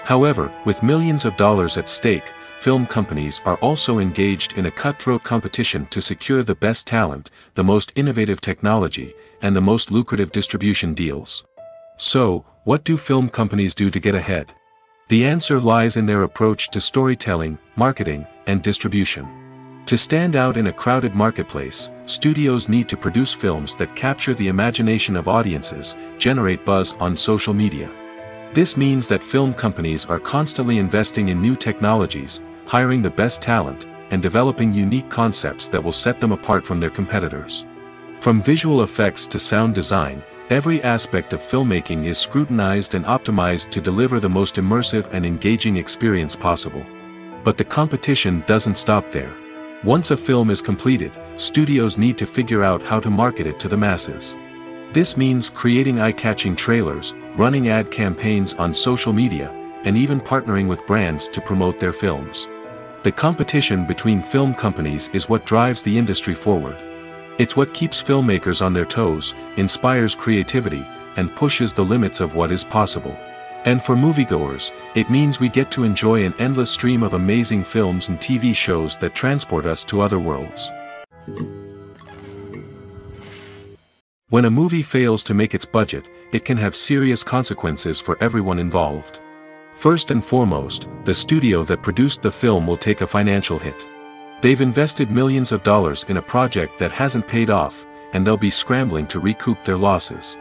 However, with millions of dollars at stake, film companies are also engaged in a cutthroat competition to secure the best talent, the most innovative technology, and the most lucrative distribution deals. So, what do film companies do to get ahead? The answer lies in their approach to storytelling, marketing, and distribution. To stand out in a crowded marketplace, studios need to produce films that capture the imagination of audiences, generate buzz on social media. This means that film companies are constantly investing in new technologies, hiring the best talent, and developing unique concepts that will set them apart from their competitors. From visual effects to sound design, every aspect of filmmaking is scrutinized and optimized to deliver the most immersive and engaging experience possible. But the competition doesn't stop there. Once a film is completed, studios need to figure out how to market it to the masses. This means creating eye-catching trailers, running ad campaigns on social media, and even partnering with brands to promote their films. The competition between film companies is what drives the industry forward. It's what keeps filmmakers on their toes, inspires creativity, and pushes the limits of what is possible. And for moviegoers, it means we get to enjoy an endless stream of amazing films and TV shows that transport us to other worlds. When a movie fails to make its budget, it can have serious consequences for everyone involved. First and foremost, the studio that produced the film will take a financial hit. They've invested millions of dollars in a project that hasn't paid off, and they'll be scrambling to recoup their losses.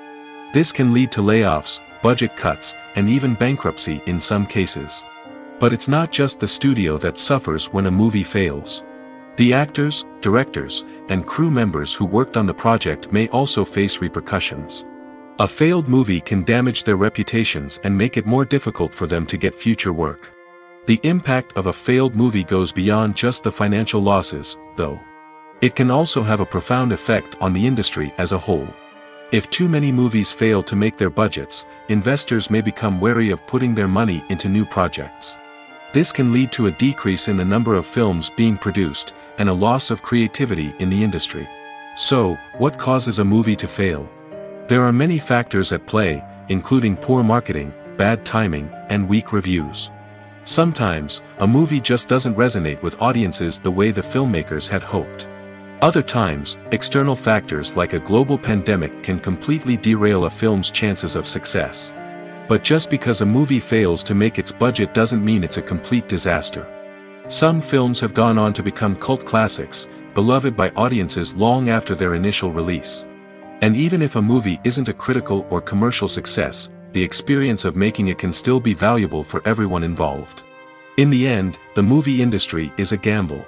This can lead to layoffs, budget cuts, and even bankruptcy in some cases. But it's not just the studio that suffers when a movie fails. The actors, directors, and crew members who worked on the project may also face repercussions. A failed movie can damage their reputations and make it more difficult for them to get future work. The impact of a failed movie goes beyond just the financial losses, though. It can also have a profound effect on the industry as a whole. If too many movies fail to make their budgets, investors may become wary of putting their money into new projects. This can lead to a decrease in the number of films being produced, and a loss of creativity in the industry. So, what causes a movie to fail? There are many factors at play, including poor marketing, bad timing, and weak reviews. Sometimes, a movie just doesn't resonate with audiences the way the filmmakers had hoped. Other times, external factors like a global pandemic can completely derail a film's chances of success. But just because a movie fails to make its budget doesn't mean it's a complete disaster. Some films have gone on to become cult classics, beloved by audiences long after their initial release. And even if a movie isn't a critical or commercial success, the experience of making it can still be valuable for everyone involved. In the end, the movie industry is a gamble.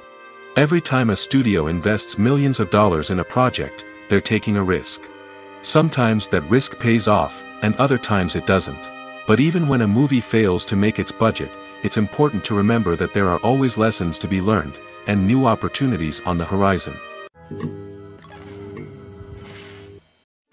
Every time a studio invests millions of dollars in a project, they're taking a risk. Sometimes that risk pays off, and other times it doesn't. But even when a movie fails to make its budget, it's important to remember that there are always lessons to be learned, and new opportunities on the horizon.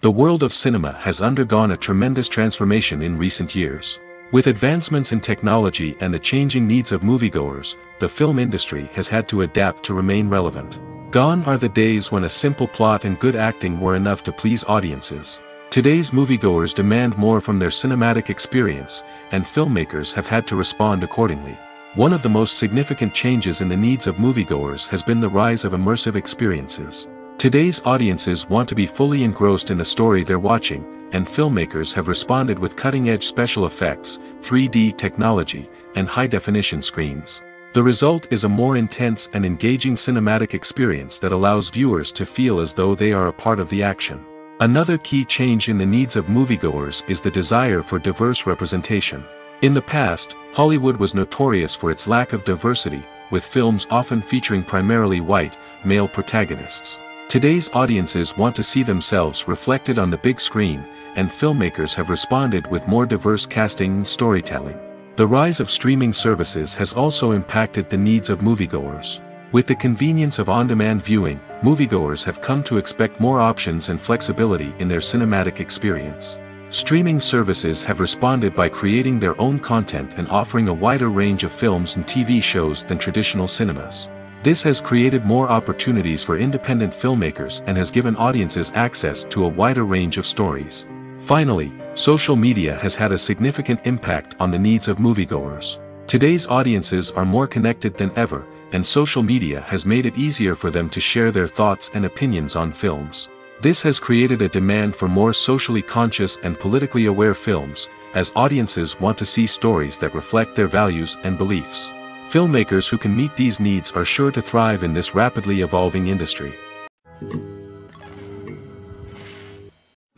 The world of cinema has undergone a tremendous transformation in recent years. With advancements in technology and the changing needs of moviegoers, the film industry has had to adapt to remain relevant. Gone are the days when a simple plot and good acting were enough to please audiences. Today's moviegoers demand more from their cinematic experience, and filmmakers have had to respond accordingly. One of the most significant changes in the needs of moviegoers has been the rise of immersive experiences. Today's audiences want to be fully engrossed in the story they're watching, and filmmakers have responded with cutting-edge special effects, 3D technology, and high-definition screens. The result is a more intense and engaging cinematic experience that allows viewers to feel as though they are a part of the action. Another key change in the needs of moviegoers is the desire for diverse representation. In the past, Hollywood was notorious for its lack of diversity, with films often featuring primarily white, male protagonists. Today's audiences want to see themselves reflected on the big screen, and filmmakers have responded with more diverse casting and storytelling. The rise of streaming services has also impacted the needs of moviegoers. With the convenience of on-demand viewing, moviegoers have come to expect more options and flexibility in their cinematic experience. Streaming services have responded by creating their own content and offering a wider range of films and TV shows than traditional cinemas. This has created more opportunities for independent filmmakers and has given audiences access to a wider range of stories. Finally, social media has had a significant impact on the needs of moviegoers. Today's audiences are more connected than ever, and social media has made it easier for them to share their thoughts and opinions on films. This has created a demand for more socially conscious and politically aware films, as audiences want to see stories that reflect their values and beliefs. Filmmakers who can meet these needs are sure to thrive in this rapidly evolving industry.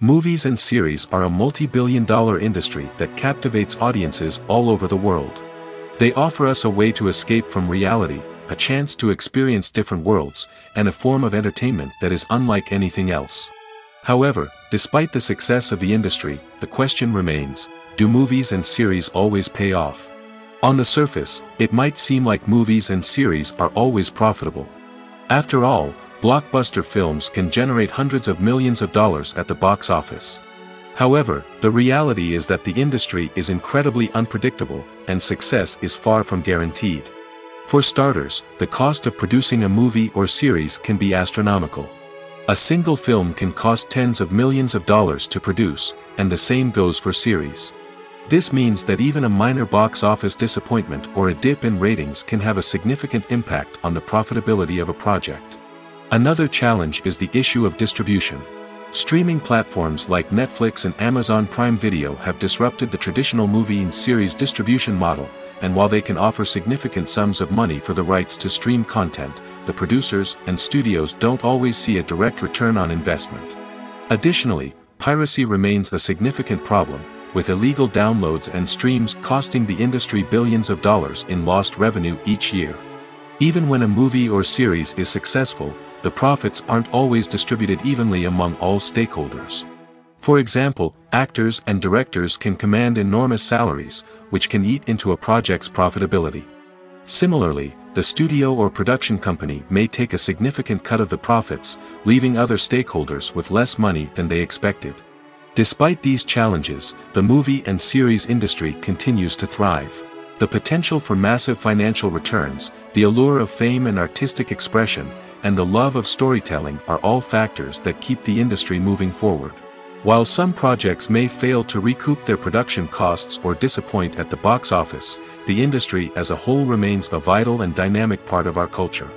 Movies and series are a multi-billion-dollar industry that captivates audiences all over the world. They offer us a way to escape from reality, a chance to experience different worlds, and a form of entertainment that is unlike anything else. However, despite the success of the industry, the question remains, do movies and series always pay off? On the surface, it might seem like movies and series are always profitable. After all, blockbuster films can generate hundreds of millions of dollars at the box office. However, the reality is that the industry is incredibly unpredictable, and success is far from guaranteed. For starters, the cost of producing a movie or series can be astronomical. A single film can cost tens of millions of dollars to produce, and the same goes for series. This means that even a minor box office disappointment or a dip in ratings can have a significant impact on the profitability of a project. Another challenge is the issue of distribution. Streaming platforms like Netflix and Amazon Prime Video have disrupted the traditional movie and series distribution model, and while they can offer significant sums of money for the rights to stream content, the producers and studios don't always see a direct return on investment. Additionally, piracy remains a significant problem, with illegal downloads and streams costing the industry billions of dollars in lost revenue each year. Even when a movie or series is successful, the profits aren't always distributed evenly among all stakeholders. For example, actors and directors can command enormous salaries, which can eat into a project's profitability. Similarly, the studio or production company may take a significant cut of the profits, leaving other stakeholders with less money than they expected. Despite these challenges, the movie and series industry continues to thrive. The potential for massive financial returns, the allure of fame and artistic expression, and the love of storytelling are all factors that keep the industry moving forward. While some projects may fail to recoup their production costs or disappoint at the box office, the industry as a whole remains a vital and dynamic part of our culture.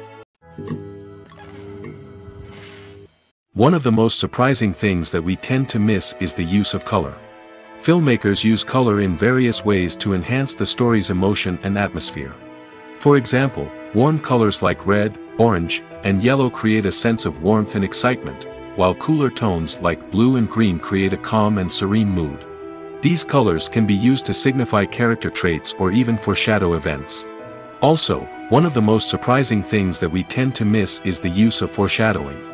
One of the most surprising things that we tend to miss is the use of color. Filmmakers use color in various ways to enhance the story's emotion and atmosphere. For example, warm colors like red, orange, and yellow create a sense of warmth and excitement, while cooler tones like blue and green create a calm and serene mood. These colors can be used to signify character traits or even foreshadow events. Also, one of the most surprising things that we tend to miss is the use of foreshadowing.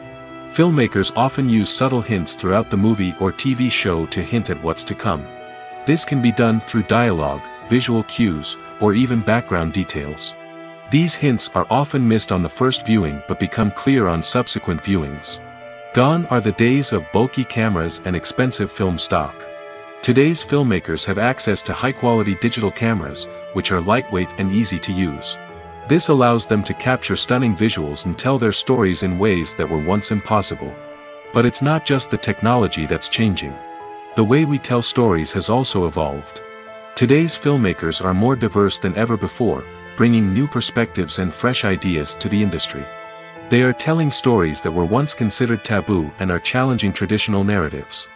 Filmmakers often use subtle hints throughout the movie or TV show to hint at what's to come. This can be done through dialogue, visual cues, or even background details. These hints are often missed on the first viewing but become clear on subsequent viewings. Gone are the days of bulky cameras and expensive film stock. Today's filmmakers have access to high-quality digital cameras, which are lightweight and easy to use. This allows them to capture stunning visuals and tell their stories in ways that were once impossible. But it's not just the technology that's changing. The way we tell stories has also evolved. Today's filmmakers are more diverse than ever before, bringing new perspectives and fresh ideas to the industry. They are telling stories that were once considered taboo and are challenging traditional narratives.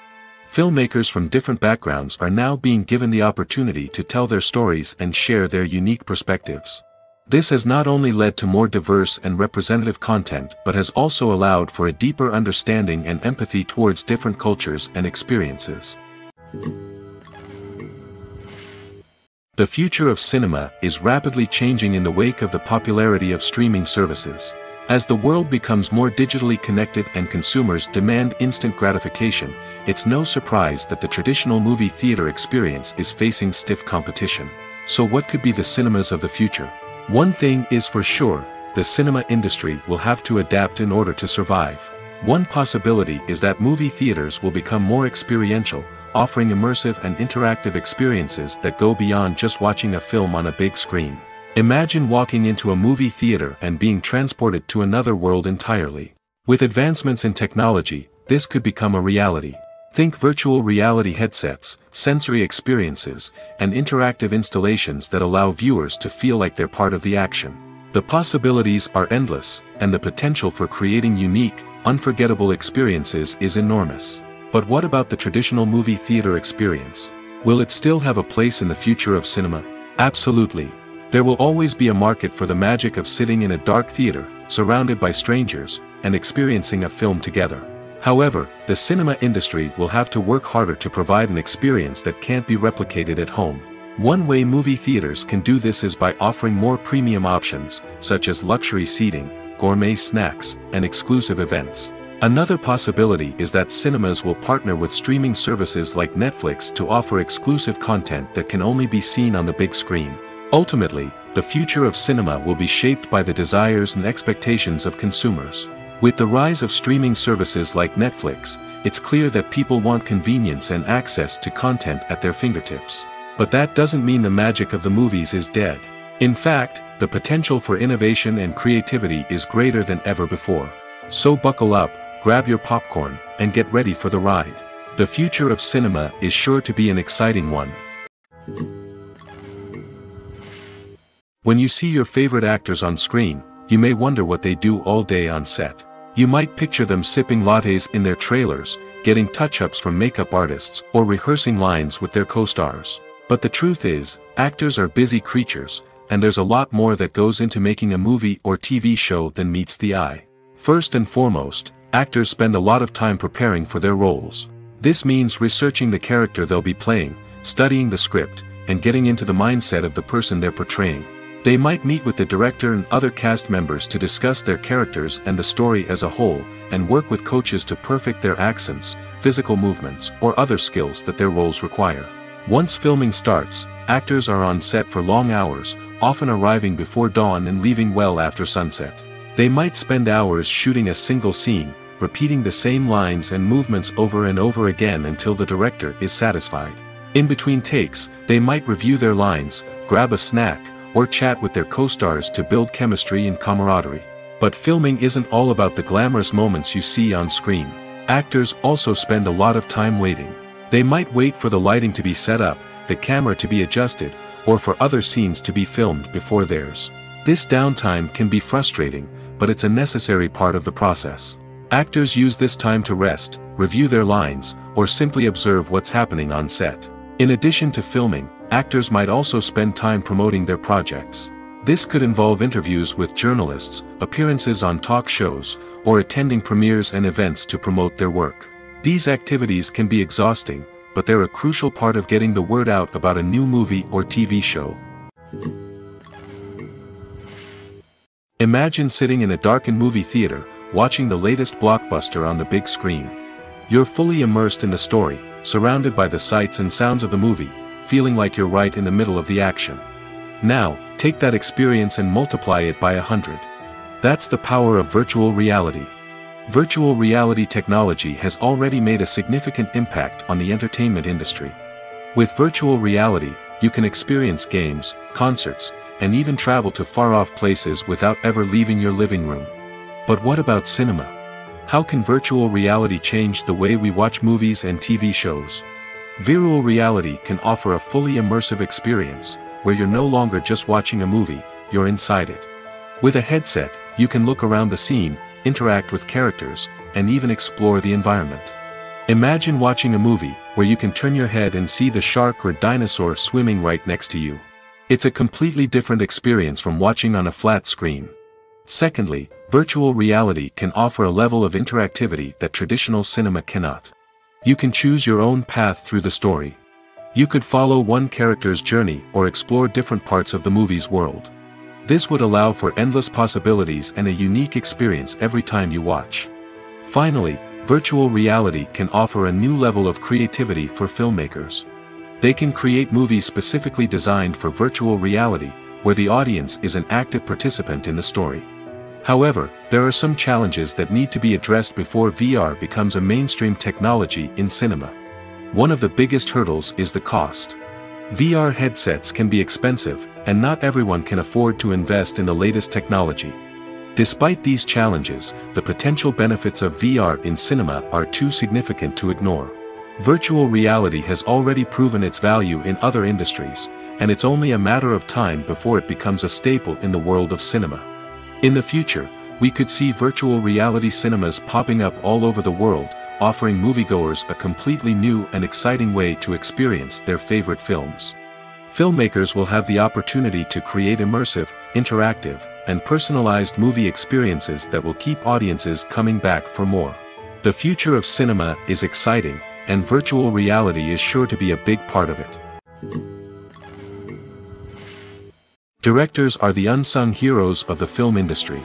Filmmakers from different backgrounds are now being given the opportunity to tell their stories and share their unique perspectives. This has not only led to more diverse and representative content but has also allowed for a deeper understanding and empathy towards different cultures and experiences. The future of cinema is rapidly changing in the wake of the popularity of streaming services. As the world becomes more digitally connected and consumers demand instant gratification, it's no surprise that the traditional movie theater experience is facing stiff competition. So what could be the cinemas of the future? One thing is for sure, the cinema industry will have to adapt in order to survive. One possibility is that movie theaters will become more experiential, offering immersive and interactive experiences that go beyond just watching a film on a big screen. Imagine walking into a movie theater and being transported to another world entirely. With advancements in technology, this could become a reality. Think virtual reality headsets, sensory experiences, and interactive installations that allow viewers to feel like they're part of the action. The possibilities are endless, and the potential for creating unique, unforgettable experiences is enormous. But what about the traditional movie theater experience? Will it still have a place in the future of cinema? Absolutely. There will always be a market for the magic of sitting in a dark theater, surrounded by strangers, and experiencing a film together. However, the cinema industry will have to work harder to provide an experience that can't be replicated at home. One way movie theaters can do this is by offering more premium options, such as luxury seating, gourmet snacks, and exclusive events. Another possibility is that cinemas will partner with streaming services like Netflix to offer exclusive content that can only be seen on the big screen. Ultimately, the future of cinema will be shaped by the desires and expectations of consumers. With the rise of streaming services like Netflix, it's clear that people want convenience and access to content at their fingertips. But that doesn't mean the magic of the movies is dead. In fact, the potential for innovation and creativity is greater than ever before. So buckle up, grab your popcorn, and get ready for the ride. The future of cinema is sure to be an exciting one. When you see your favorite actors on screen, you may wonder what they do all day on set. You might picture them sipping lattes in their trailers, getting touch-ups from makeup artists, or rehearsing lines with their co-stars. But the truth is, actors are busy creatures, and there's a lot more that goes into making a movie or TV show than meets the eye. First and foremost, actors spend a lot of time preparing for their roles. This means researching the character they'll be playing, studying the script, and getting into the mindset of the person they're portraying. They might meet with the director and other cast members to discuss their characters and the story as a whole, and work with coaches to perfect their accents, physical movements, or other skills that their roles require. Once filming starts, actors are on set for long hours, often arriving before dawn and leaving well after sunset. They might spend hours shooting a single scene, repeating the same lines and movements over and over again until the director is satisfied. In between takes, they might review their lines, grab a snack, or chat with their co-stars to build chemistry and camaraderie. But filming isn't all about the glamorous moments you see on screen. Actors also spend a lot of time waiting. They might wait for the lighting to be set up, the camera to be adjusted, or for other scenes to be filmed before theirs. This downtime can be frustrating, but it's a necessary part of the process. Actors use this time to rest, review their lines, or simply observe what's happening on set. In addition to filming, actors might also spend time promoting their projects. This could involve interviews with journalists, appearances on talk shows, or attending premieres and events to promote their work. These activities can be exhausting, but they're a crucial part of getting the word out about a new movie or TV show. Imagine sitting in a darkened movie theater, watching the latest blockbuster on the big screen. You're fully immersed in the story, surrounded by the sights and sounds of the movie, feeling like you're right in the middle of the action. Now, take that experience and multiply it by 100. That's the power of virtual reality. Virtual reality technology has already made a significant impact on the entertainment industry. With virtual reality, you can experience games, concerts, and even travel to far-off places without ever leaving your living room. But what about cinema? How can virtual reality change the way we watch movies and TV shows? Virtual reality can offer a fully immersive experience, where you're no longer just watching a movie, you're inside it. With a headset, you can look around the scene, interact with characters, and even explore the environment. Imagine watching a movie, where you can turn your head and see the shark or dinosaur swimming right next to you. It's a completely different experience from watching on a flat screen. Secondly, virtual reality can offer a level of interactivity that traditional cinema cannot. You can choose your own path through the story. You could follow one character's journey or explore different parts of the movie's world. This would allow for endless possibilities and a unique experience every time you watch. Finally, virtual reality can offer a new level of creativity for filmmakers. They can create movies specifically designed for virtual reality, where the audience is an active participant in the story. However, there are some challenges that need to be addressed before VR becomes a mainstream technology in cinema. One of the biggest hurdles is the cost. VR headsets can be expensive, and not everyone can afford to invest in the latest technology. Despite these challenges, the potential benefits of VR in cinema are too significant to ignore. Virtual reality has already proven its value in other industries, and it's only a matter of time before it becomes a staple in the world of cinema. In the future, we could see virtual reality cinemas popping up all over the world, offering moviegoers a completely new and exciting way to experience their favorite films. Filmmakers will have the opportunity to create immersive, interactive, and personalized movie experiences that will keep audiences coming back for more. The future of cinema is exciting, and virtual reality is sure to be a big part of it. Directors are the unsung heroes of the film industry.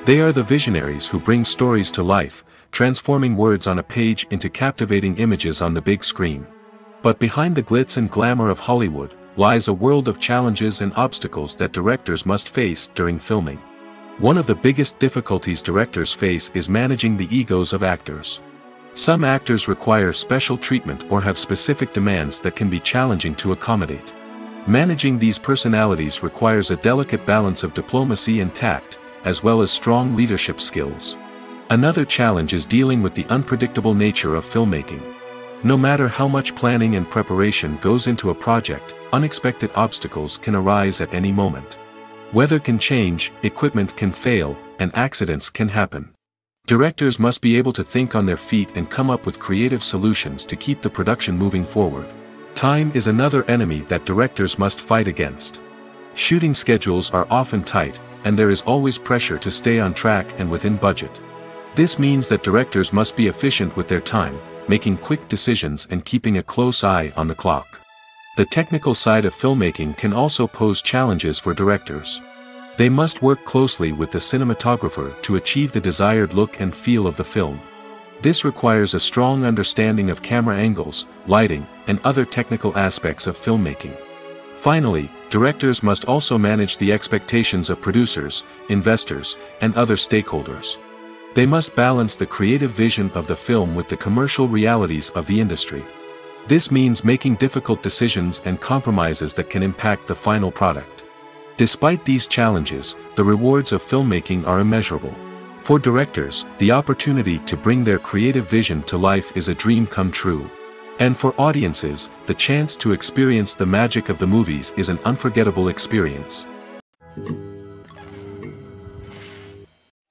They are the visionaries who bring stories to life, transforming words on a page into captivating images on the big screen. But behind the glitz and glamour of Hollywood lies a world of challenges and obstacles that directors must face during filming. One of the biggest difficulties directors face is managing the egos of actors. Some actors require special treatment or have specific demands that can be challenging to accommodate. Managing these personalities requires a delicate balance of diplomacy and tact, as well as strong leadership skills. Another challenge is dealing with the unpredictable nature of filmmaking. No matter how much planning and preparation goes into a project, unexpected obstacles can arise at any moment. Weather can change, equipment can fail, and accidents can happen. Directors must be able to think on their feet and come up with creative solutions to keep the production moving forward. Time is another enemy that directors must fight against. Shooting schedules are often tight, and there is always pressure to stay on track and within budget. This means that directors must be efficient with their time, making quick decisions and keeping a close eye on the clock. The technical side of filmmaking can also pose challenges for directors. They must work closely with the cinematographer to achieve the desired look and feel of the film. This requires a strong understanding of camera angles, lighting, and other technical aspects of filmmaking. Finally, directors must also manage the expectations of producers, investors, and other stakeholders. They must balance the creative vision of the film with the commercial realities of the industry. This means making difficult decisions and compromises that can impact the final product. Despite these challenges, the rewards of filmmaking are immeasurable. For directors, the opportunity to bring their creative vision to life is a dream come true. And for audiences, the chance to experience the magic of the movies is an unforgettable experience.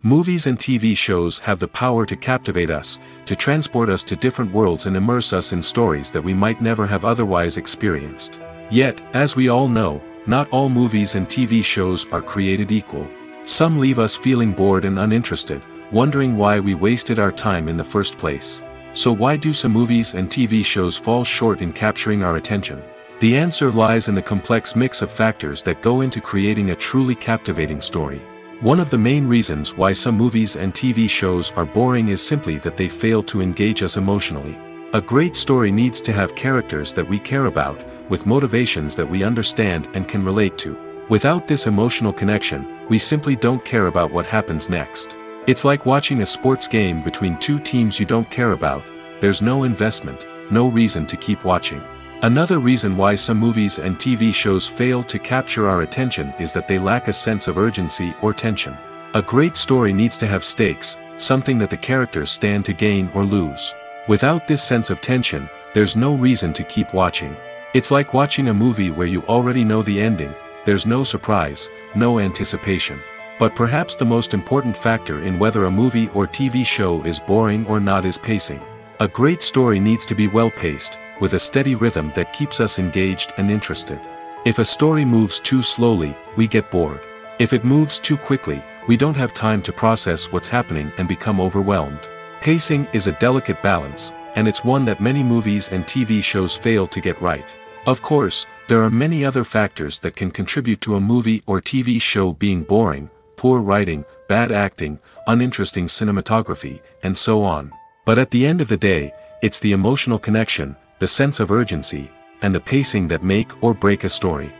Movies and TV shows have the power to captivate us, to transport us to different worlds and immerse us in stories that we might never have otherwise experienced. Yet, as we all know, not all movies and TV shows are created equal. Some leave us feeling bored and uninterested, wondering why we wasted our time in the first place. So why do some movies and TV shows fall short in capturing our attention? The answer lies in the complex mix of factors that go into creating a truly captivating story. One of the main reasons why some movies and TV shows are boring is simply that they fail to engage us emotionally. A great story needs to have characters that we care about, with motivations that we understand and can relate to. Without this emotional connection, we simply don't care about what happens next. It's like watching a sports game between two teams you don't care about. There's no investment, no reason to keep watching. Another reason why some movies and TV shows fail to capture our attention is that they lack a sense of urgency or tension. A great story needs to have stakes, something that the characters stand to gain or lose. Without this sense of tension, there's no reason to keep watching. It's like watching a movie where you already know the ending. There's no surprise, no anticipation. But perhaps the most important factor in whether a movie or TV show is boring or not is pacing. A great story needs to be well-paced, with a steady rhythm that keeps us engaged and interested. If a story moves too slowly, we get bored. If it moves too quickly, we don't have time to process what's happening and become overwhelmed. Pacing is a delicate balance, and it's one that many movies and TV shows fail to get right. Of course, There are many other factors that can contribute to a movie or TV show being boring: poor writing, bad acting, uninteresting cinematography, and so on. But at the end of the day, it's the emotional connection, the sense of urgency, and the pacing that make or break a story.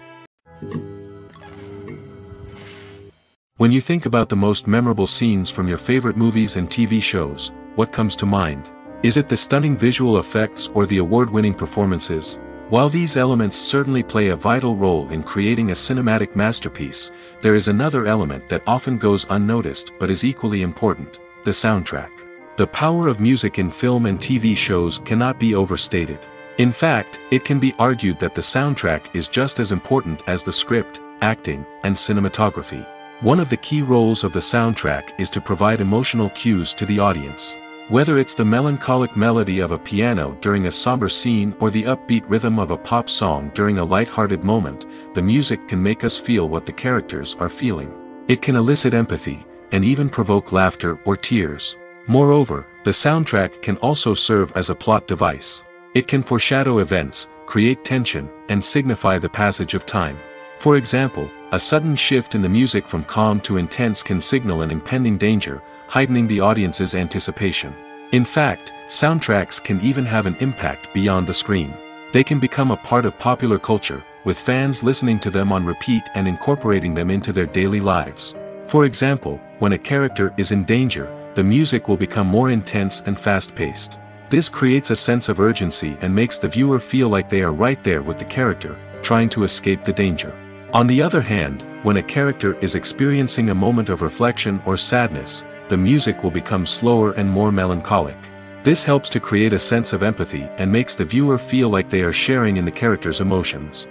When you think about the most memorable scenes from your favorite movies and TV shows, what comes to mind? Is it the stunning visual effects or the award-winning performances? While these elements certainly play a vital role in creating a cinematic masterpiece, there is another element that often goes unnoticed but is equally important: the soundtrack. The power of music in film and TV shows cannot be overstated. In fact, it can be argued that the soundtrack is just as important as the script, acting, and cinematography. One of the key roles of the soundtrack is to provide emotional cues to the audience. Whether it's the melancholic melody of a piano during a somber scene or the upbeat rhythm of a pop song during a light-hearted moment, the music can make us feel what the characters are feeling. It can elicit empathy, and even provoke laughter or tears. Moreover, the soundtrack can also serve as a plot device. It can foreshadow events, create tension, and signify the passage of time. For example, a sudden shift in the music from calm to intense can signal an impending danger, heightening the audience's anticipation. In fact, soundtracks can even have an impact beyond the screen. They can become a part of popular culture, with fans listening to them on repeat and incorporating them into their daily lives. For example, when a character is in danger, the music will become more intense and fast-paced. This creates a sense of urgency and makes the viewer feel like they are right there with the character, trying to escape the danger. On the other hand, when a character is experiencing a moment of reflection or sadness, the music will become slower and more melancholic. This helps to create a sense of empathy and makes the viewer feel like they are sharing in the character's emotions.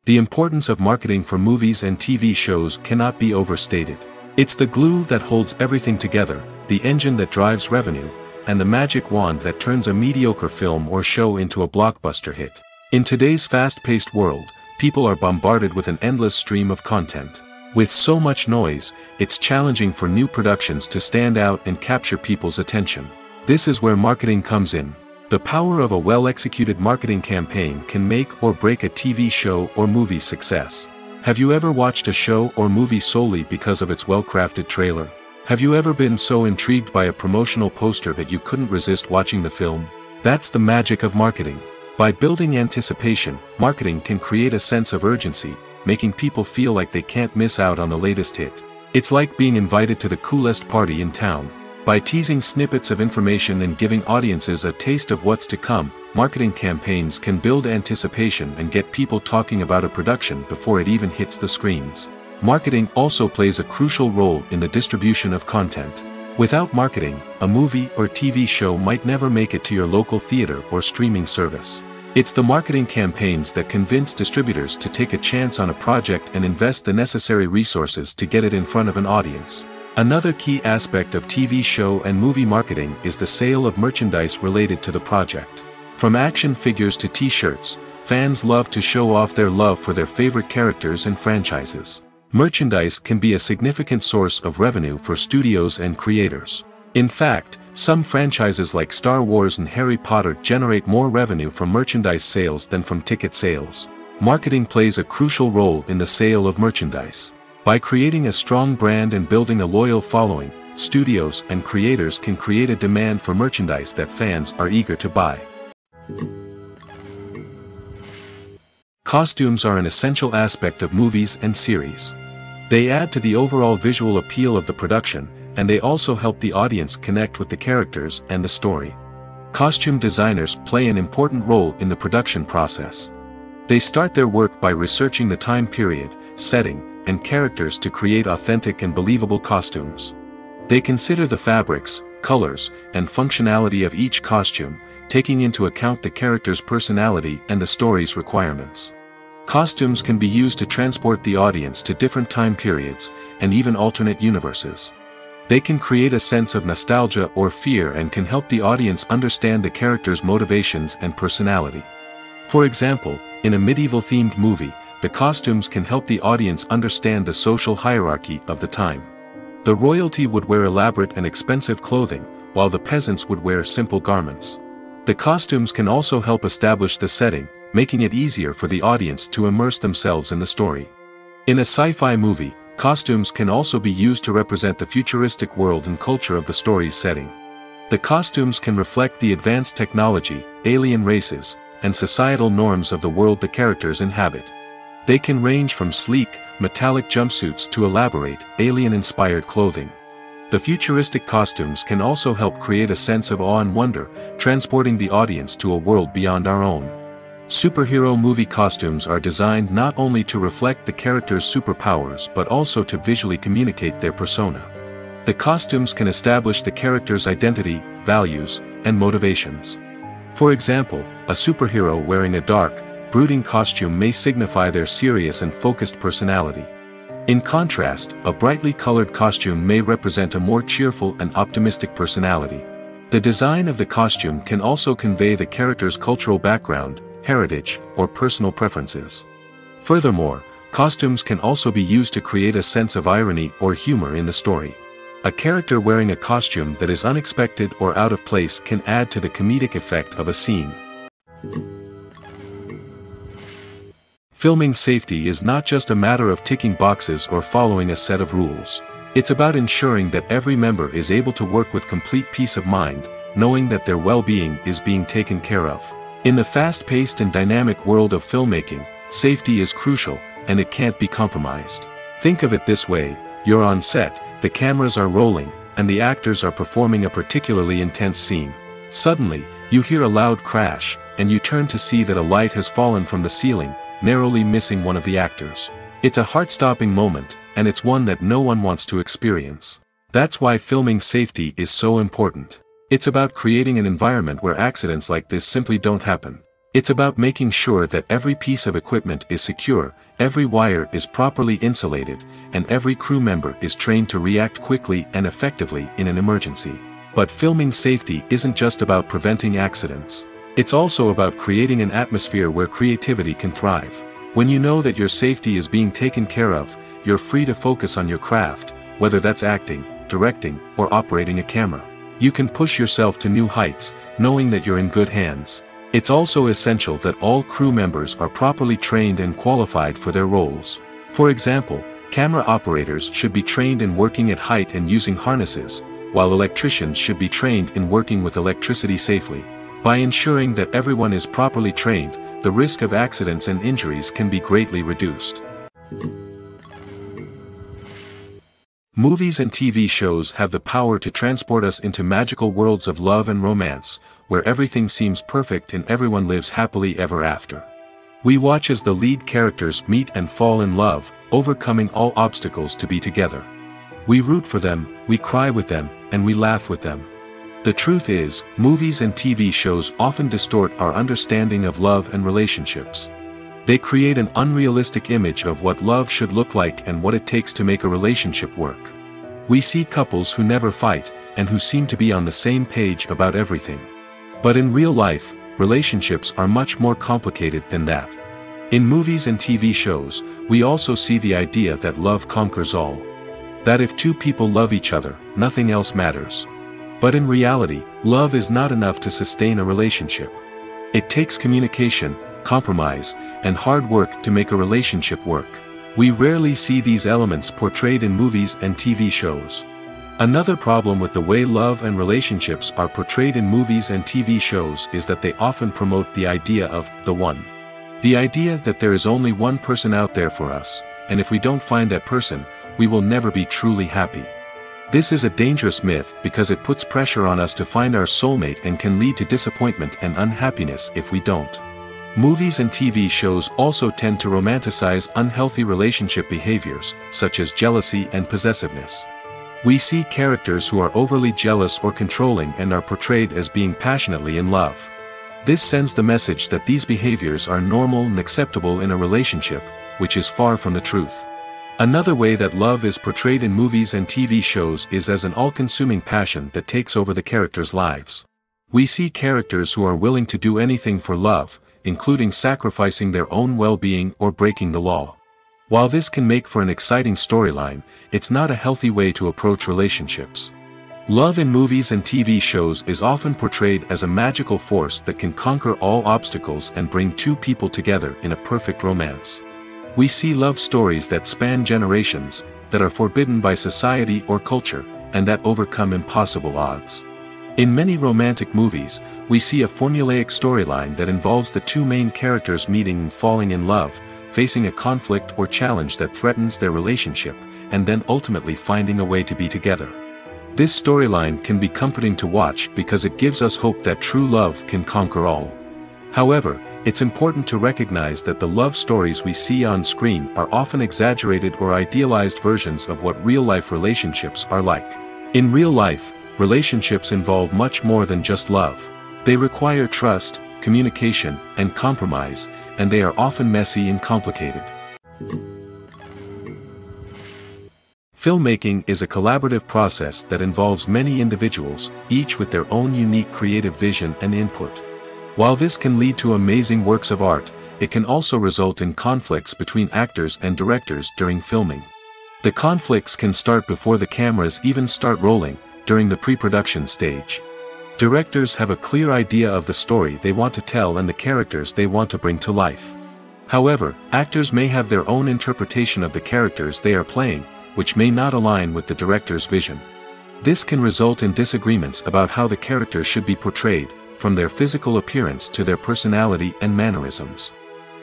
The importance of marketing for movies and TV shows cannot be overstated. It's the glue that holds everything together, the engine that drives revenue, and the magic wand that turns a mediocre film or show into a blockbuster hit. In today's fast-paced world, people are bombarded with an endless stream of content. With so much noise, it's challenging for new productions to stand out and capture people's attention. This is where marketing comes in. The power of a well-executed marketing campaign can make or break a TV show or movie's success. Have you ever watched a show or movie solely because of its well-crafted trailer? Have you ever been so intrigued by a promotional poster that you couldn't resist watching the film? That's the magic of marketing. By building anticipation, marketing can create a sense of urgency, making people feel like they can't miss out on the latest hit. It's like being invited to the coolest party in town. By teasing snippets of information and giving audiences a taste of what's to come, marketing campaigns can build anticipation and get people talking about a production before it even hits the screens. Marketing also plays a crucial role in the distribution of content. Without marketing, a movie or TV show might never make it to your local theater or streaming service. It's the marketing campaigns that convince distributors to take a chance on a project and invest the necessary resources to get it in front of an audience. Another key aspect of TV show and movie marketing is the sale of merchandise related to the project. From action figures to t-shirts, fans love to show off their love for their favorite characters and franchises. Merchandise can be a significant source of revenue for studios and creators. In fact, some franchises like Star Wars and Harry Potter generate more revenue from merchandise sales than from ticket sales. Marketing plays a crucial role in the sale of merchandise. By creating a strong brand and building a loyal following, studios and creators can create a demand for merchandise that fans are eager to buy. Costumes are an essential aspect of movies and series. They add to the overall visual appeal of the production, and they also help the audience connect with the characters and the story. Costume designers play an important role in the production process. They start their work by researching the time period, setting, and characters to create authentic and believable costumes. They consider the fabrics, colors, and functionality of each costume, taking into account the character's personality and the story's requirements. Costumes can be used to transport the audience to different time periods, and even alternate universes. They can create a sense of nostalgia or fear and can help the audience understand the character's motivations and personality. For example, in a medieval-themed movie, the costumes can help the audience understand the social hierarchy of the time. The royalty would wear elaborate and expensive clothing, while the peasants would wear simple garments. The costumes can also help establish the setting, making it easier for the audience to immerse themselves in the story. In a sci-fi movie, costumes can also be used to represent the futuristic world and culture of the story's setting. The costumes can reflect the advanced technology, alien races, and societal norms of the world the characters inhabit. They can range from sleek, metallic jumpsuits to elaborate, alien-inspired clothing. The futuristic costumes can also help create a sense of awe and wonder, transporting the audience to a world beyond our own. Superhero movie costumes are designed not only to reflect the character's superpowers but also to visually communicate their persona. The costumes can establish the character's identity, values, and motivations. For example, a superhero wearing a dark, brooding costume may signify their serious and focused personality. In contrast, a brightly colored costume may represent a more cheerful and optimistic personality. The design of the costume can also convey the character's cultural background, heritage, or personal preferences. Furthermore, costumes can also be used to create a sense of irony or humor in the story. A character wearing a costume that is unexpected or out of place can add to the comedic effect of a scene. Filming safety is not just a matter of ticking boxes or following a set of rules. It's about ensuring that every member is able to work with complete peace of mind, knowing that their well-being is being taken care of. In the fast-paced and dynamic world of filmmaking, safety is crucial, and it can't be compromised. Think of it this way: you're on set, the cameras are rolling, and the actors are performing a particularly intense scene. Suddenly, you hear a loud crash, and you turn to see that a light has fallen from the ceiling, narrowly missing one of the actors. It's a heart-stopping moment, and it's one that no one wants to experience. That's why filming safety is so important. It's about creating an environment where accidents like this simply don't happen. It's about making sure that every piece of equipment is secure, every wire is properly insulated, and every crew member is trained to react quickly and effectively in an emergency. But filming safety isn't just about preventing accidents. It's also about creating an atmosphere where creativity can thrive. When you know that your safety is being taken care of, you're free to focus on your craft, whether that's acting, directing, or operating a camera. You can push yourself to new heights, knowing that you're in good hands. It's also essential that all crew members are properly trained and qualified for their roles. For example, camera operators should be trained in working at height and using harnesses, while electricians should be trained in working with electricity safely. By ensuring that everyone is properly trained, the risk of accidents and injuries can be greatly reduced. Movies and TV shows have the power to transport us into magical worlds of love and romance, where everything seems perfect and everyone lives happily ever after. We watch as the lead characters meet and fall in love, overcoming all obstacles to be together. We root for them, we cry with them, and we laugh with them. The truth is, movies and TV shows often distort our understanding of love and relationships. They create an unrealistic image of what love should look like and what it takes to make a relationship work. We see couples who never fight, and who seem to be on the same page about everything. But in real life, relationships are much more complicated than that. In movies and TV shows, we also see the idea that love conquers all. That if two people love each other, nothing else matters. But in reality, love is not enough to sustain a relationship. It takes communication, compromise, and hard work to make a relationship work. We rarely see these elements portrayed in movies and TV shows. Another problem with the way love and relationships are portrayed in movies and TV shows is that they often promote the idea of the one. The idea that there is only one person out there for us, and if we don't find that person, we will never be truly happy. This is a dangerous myth because it puts pressure on us to find our soulmate and can lead to disappointment and unhappiness if we don't. Movies and TV shows also tend to romanticize unhealthy relationship behaviors, such as jealousy and possessiveness. We see characters who are overly jealous or controlling and are portrayed as being passionately in love. This sends the message that these behaviors are normal and acceptable in a relationship, which is far from the truth. Another way that love is portrayed in movies and TV shows is as an all-consuming passion that takes over the characters' lives. We see characters who are willing to do anything for love, including sacrificing their own well-being or breaking the law. While this can make for an exciting storyline, it's not a healthy way to approach relationships. Love in movies and TV shows is often portrayed as a magical force that can conquer all obstacles and bring two people together in a perfect romance. We see love stories that span generations, that are forbidden by society or culture, and that overcome impossible odds. In many romantic movies, we see a formulaic storyline that involves the two main characters meeting and falling in love, facing a conflict or challenge that threatens their relationship, and then ultimately finding a way to be together. This storyline can be comforting to watch because it gives us hope that true love can conquer all. However, it's important to recognize that the love stories we see on screen are often exaggerated or idealized versions of what real-life relationships are like. In real life, relationships involve much more than just love. They require trust, communication, and compromise, and they are often messy and complicated. Filmmaking is a collaborative process that involves many individuals, each with their own unique creative vision and input. While this can lead to amazing works of art, it can also result in conflicts between actors and directors during filming. The conflicts can start before the cameras even start rolling, during the pre-production stage. Directors have a clear idea of the story they want to tell and the characters they want to bring to life. However, actors may have their own interpretation of the characters they are playing, which may not align with the director's vision. This can result in disagreements about how the characters should be portrayed, from their physical appearance to their personality and mannerisms.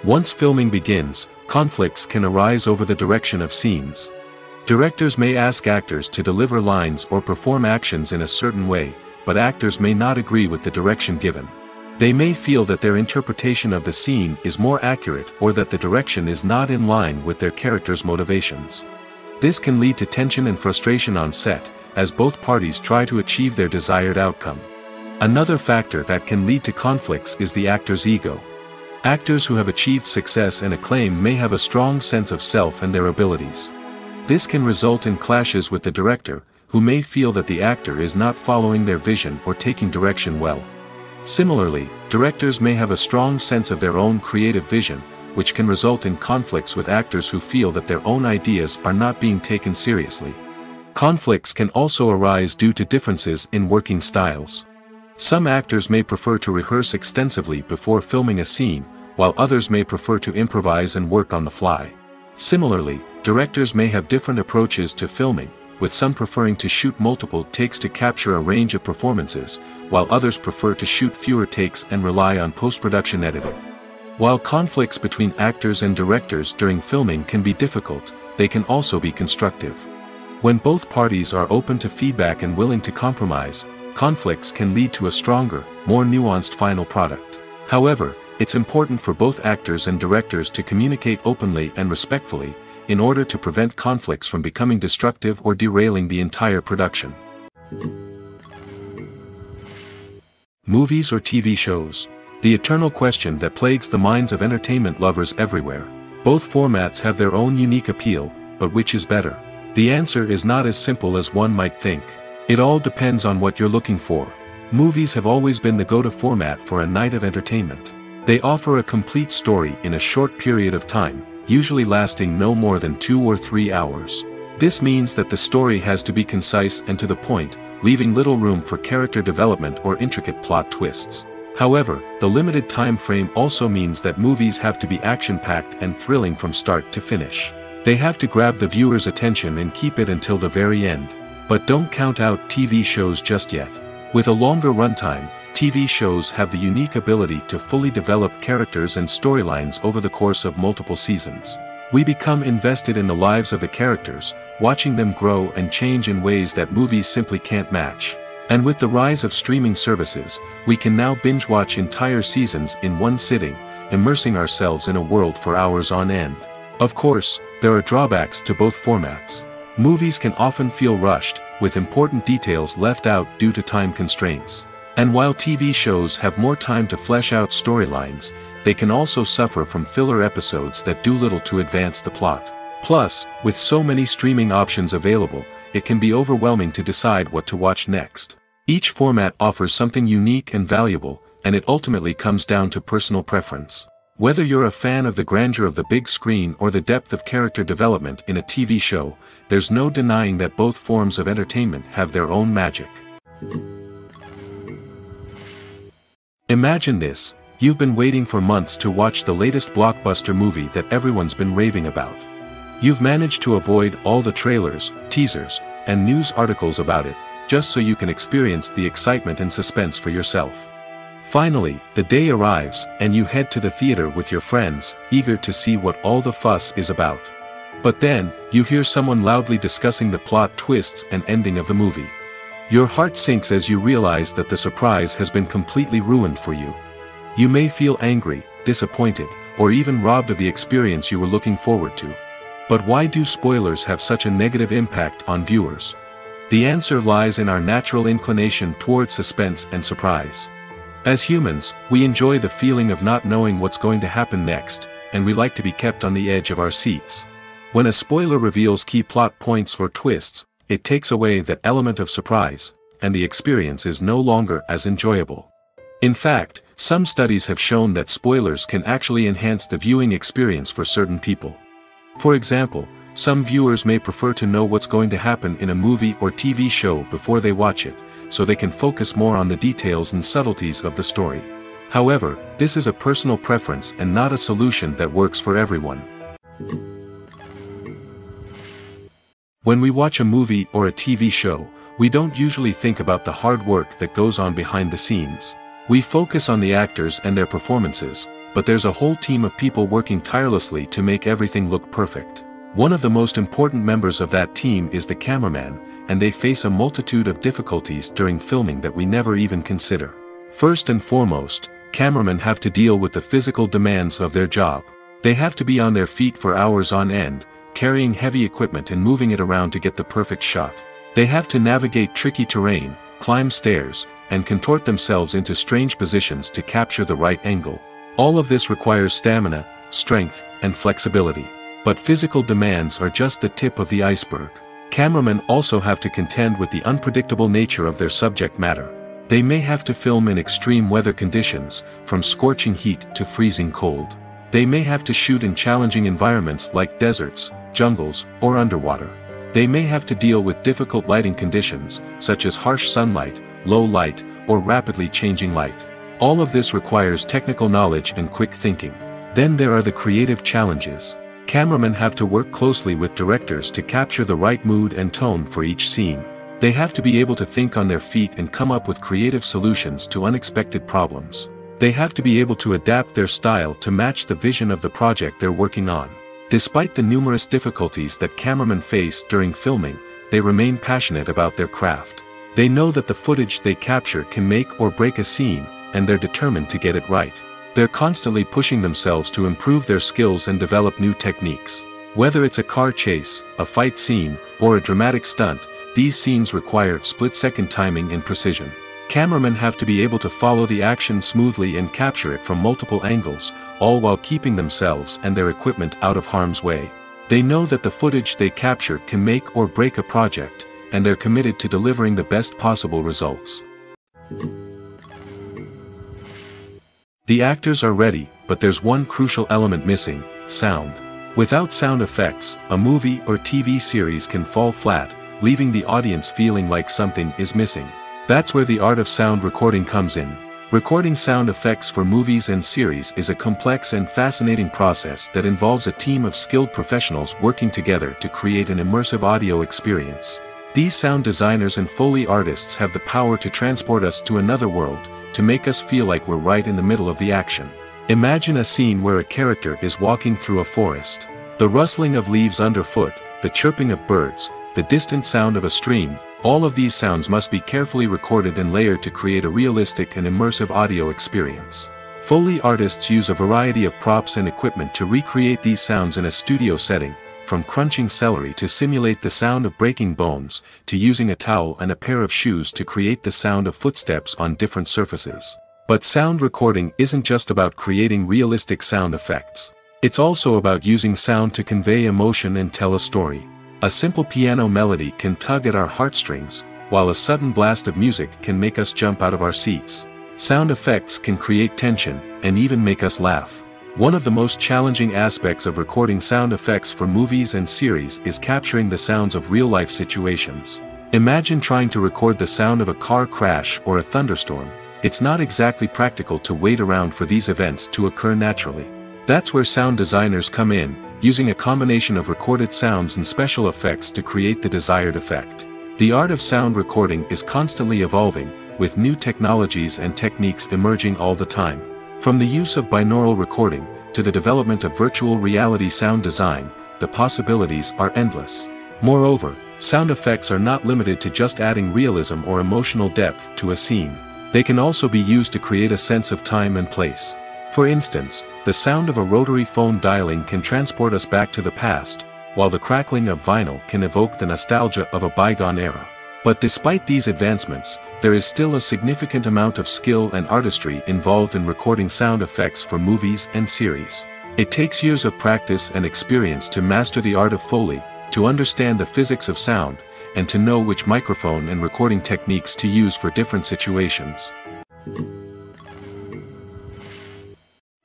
Once filming begins, conflicts can arise over the direction of scenes. Directors may ask actors to deliver lines or perform actions in a certain way, but actors may not agree with the direction given. They may feel that their interpretation of the scene is more accurate or that the direction is not in line with their character's motivations. This can lead to tension and frustration on set, as both parties try to achieve their desired outcome. Another factor that can lead to conflicts is the actor's ego. Actors who have achieved success and acclaim may have a strong sense of self and their abilities. This can result in clashes with the director, who may feel that the actor is not following their vision or taking direction well. Similarly, directors may have a strong sense of their own creative vision, which can result in conflicts with actors who feel that their own ideas are not being taken seriously. Conflicts can also arise due to differences in working styles. Some actors may prefer to rehearse extensively before filming a scene, while others may prefer to improvise and work on the fly. Similarly, directors may have different approaches to filming, with some preferring to shoot multiple takes to capture a range of performances, while others prefer to shoot fewer takes and rely on post-production editing. While conflicts between actors and directors during filming can be difficult, they can also be constructive. When both parties are open to feedback and willing to compromise, conflicts can lead to a stronger, more nuanced final product. However, it's important for both actors and directors to communicate openly and respectfully, in order to prevent conflicts from becoming destructive or derailing the entire production. Movies or TV shows? The eternal question that plagues the minds of entertainment lovers everywhere. Both formats have their own unique appeal, but which is better? The answer is not as simple as one might think. It all depends on what you're looking for. Movies have always been the go-to format for a night of entertainment. They offer a complete story in a short period of time, usually lasting no more than 2 or 3 hours. This means that the story has to be concise and to the point, leaving little room for character development or intricate plot twists. However, the limited time frame also means that movies have to be action-packed and thrilling from start to finish. They have to grab the viewer's attention and keep it until the very end. But don't count out TV shows just yet. With a longer runtime, TV shows have the unique ability to fully develop characters and storylines over the course of multiple seasons. We become invested in the lives of the characters, watching them grow and change in ways that movies simply can't match. And with the rise of streaming services, we can now binge-watch entire seasons in one sitting, immersing ourselves in a world for hours on end. Of course, there are drawbacks to both formats. Movies can often feel rushed, with important details left out due to time constraints. And while TV shows have more time to flesh out storylines, they can also suffer from filler episodes that do little to advance the plot. Plus, with so many streaming options available, it can be overwhelming to decide what to watch next. Each format offers something unique and valuable, and it ultimately comes down to personal preference. Whether you're a fan of the grandeur of the big screen or the depth of character development in a TV show, there's no denying that both forms of entertainment have their own magic. Imagine this: you've been waiting for months to watch the latest blockbuster movie that everyone's been raving about. You've managed to avoid all the trailers, teasers, and news articles about it, just so you can experience the excitement and suspense for yourself. Finally, the day arrives, and you head to the theater with your friends, eager to see what all the fuss is about. But then, you hear someone loudly discussing the plot twists and ending of the movie. Your heart sinks as you realize that the surprise has been completely ruined for you. You may feel angry, disappointed, or even robbed of the experience you were looking forward to. But why do spoilers have such a negative impact on viewers? The answer lies in our natural inclination toward suspense and surprise. As humans, we enjoy the feeling of not knowing what's going to happen next, and we like to be kept on the edge of our seats. When a spoiler reveals key plot points or twists, it takes away that element of surprise, and the experience is no longer as enjoyable. In fact, some studies have shown that spoilers can actually enhance the viewing experience for certain people. For example, some viewers may prefer to know what's going to happen in a movie or TV show before they watch it, so they can focus more on the details and subtleties of the story. However, this is a personal preference and not a solution that works for everyone. When we watch a movie or a TV show, we don't usually think about the hard work that goes on behind the scenes. We focus on the actors and their performances, but there's a whole team of people working tirelessly to make everything look perfect. One of the most important members of that team is the cameraman, and they face a multitude of difficulties during filming that we never even consider. First and foremost, cameramen have to deal with the physical demands of their job. They have to be on their feet for hours on end, carrying heavy equipment and moving it around to get the perfect shot. They have to navigate tricky terrain, climb stairs, and contort themselves into strange positions to capture the right angle. All of this requires stamina, strength, and flexibility. But physical demands are just the tip of the iceberg. Cameramen also have to contend with the unpredictable nature of their subject matter. They may have to film in extreme weather conditions, from scorching heat to freezing cold. They may have to shoot in challenging environments like deserts, jungles, or underwater. They may have to deal with difficult lighting conditions, such as harsh sunlight, low light, or rapidly changing light. All of this requires technical knowledge and quick thinking. Then there are the creative challenges. Cameramen have to work closely with directors to capture the right mood and tone for each scene. They have to be able to think on their feet and come up with creative solutions to unexpected problems. They have to be able to adapt their style to match the vision of the project they're working on. Despite the numerous difficulties that cameramen face during filming, they remain passionate about their craft. They know that the footage they capture can make or break a scene, and they're determined to get it right. They're constantly pushing themselves to improve their skills and develop new techniques. Whether it's a car chase, a fight scene, or a dramatic stunt, these scenes require split-second timing and precision. Cameramen have to be able to follow the action smoothly and capture it from multiple angles, all while keeping themselves and their equipment out of harm's way. They know that the footage they capture can make or break a project, and they're committed to delivering the best possible results. The actors are ready, but there's one crucial element missing: sound. Without sound effects, a movie or TV series can fall flat, leaving the audience feeling like something is missing. That's where the art of sound recording comes in. Recording sound effects for movies and series is a complex and fascinating process that involves a team of skilled professionals working together to create an immersive audio experience. These sound designers and Foley artists have the power to transport us to another world, to make us feel like we're right in the middle of the action. Imagine a scene where a character is walking through a forest. The rustling of leaves underfoot, the chirping of birds, the distant sound of a stream, all of these sounds must be carefully recorded and layered to create a realistic and immersive audio experience. Foley artists use a variety of props and equipment to recreate these sounds in a studio setting, from crunching celery to simulate the sound of breaking bones, to using a towel and a pair of shoes to create the sound of footsteps on different surfaces. But sound recording isn't just about creating realistic sound effects. It's also about using sound to convey emotion and tell a story. A simple piano melody can tug at our heartstrings, while a sudden blast of music can make us jump out of our seats. Sound effects can create tension, and even make us laugh. One of the most challenging aspects of recording sound effects for movies and series is capturing the sounds of real-life situations. Imagine trying to record the sound of a car crash or a thunderstorm. It's not exactly practical to wait around for these events to occur naturally. That's where sound designers come in, using a combination of recorded sounds and special effects to create the desired effect. The art of sound recording is constantly evolving, with new technologies and techniques emerging all the time. From the use of binaural recording, to the development of virtual reality sound design, the possibilities are endless. Moreover, sound effects are not limited to just adding realism or emotional depth to a scene. They can also be used to create a sense of time and place. For instance, the sound of a rotary phone dialing can transport us back to the past, while the crackling of vinyl can evoke the nostalgia of a bygone era. But despite these advancements, there is still a significant amount of skill and artistry involved in recording sound effects for movies and series. It takes years of practice and experience to master the art of Foley, to understand the physics of sound, and to know which microphone and recording techniques to use for different situations.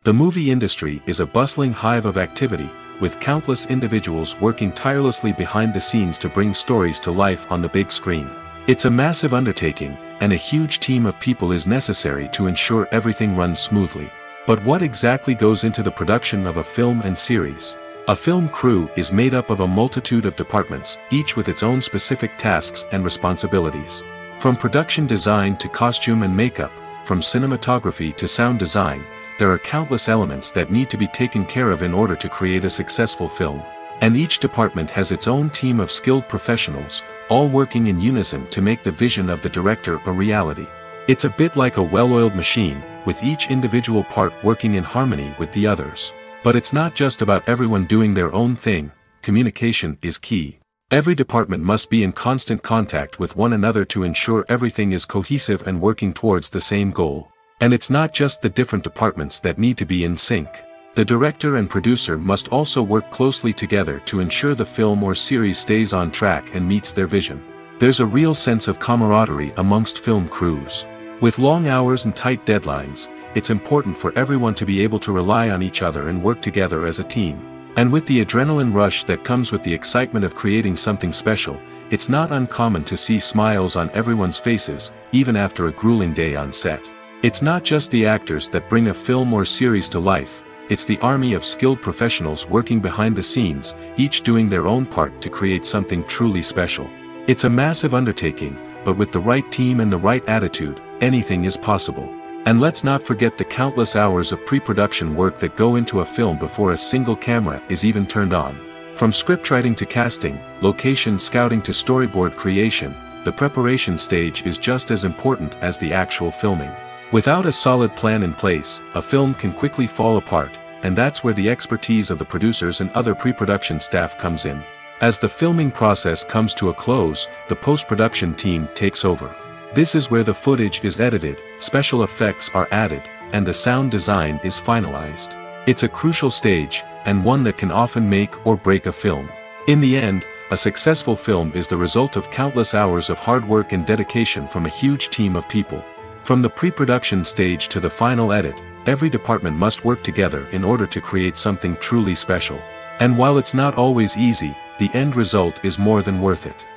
The movie industry is a bustling hive of activity, with countless individuals working tirelessly behind the scenes to bring stories to life on the big screen. It's a massive undertaking, and a huge team of people is necessary to ensure everything runs smoothly. But what exactly goes into the production of a film and series? A film crew is made up of a multitude of departments, each with its own specific tasks and responsibilities. From production design to costume and makeup, from cinematography to sound design, there are countless elements that need to be taken care of in order to create a successful film. And each department has its own team of skilled professionals, all working in unison to make the vision of the director a reality. It's a bit like a well-oiled machine, with each individual part working in harmony with the others. But it's not just about everyone doing their own thing. Communication is key. Every department must be in constant contact with one another to ensure everything is cohesive and working towards the same goal. And it's not just the different departments that need to be in sync. The director and producer must also work closely together to ensure the film or series stays on track and meets their vision. There's a real sense of camaraderie amongst film crews. With long hours and tight deadlines, it's important for everyone to be able to rely on each other and work together as a team. And with the adrenaline rush that comes with the excitement of creating something special, it's not uncommon to see smiles on everyone's faces, even after a grueling day on set. It's not just the actors that bring a film or series to life, it's the army of skilled professionals working behind the scenes, each doing their own part to create something truly special. It's a massive undertaking, but with the right team and the right attitude, anything is possible. And let's not forget the countless hours of pre-production work that go into a film before a single camera is even turned on. From scriptwriting to casting, location scouting to storyboard creation, the preparation stage is just as important as the actual filming. Without a solid plan in place, a film can quickly fall apart, and that's where the expertise of the producers and other pre-production staff comes in. As the filming process comes to a close, the post-production team takes over. This is where the footage is edited, special effects are added, and the sound design is finalized. It's a crucial stage, and one that can often make or break a film. In the end, a successful film is the result of countless hours of hard work and dedication from a huge team of people. From the pre-production stage to the final edit, every department must work together in order to create something truly special. And while it's not always easy, the end result is more than worth it.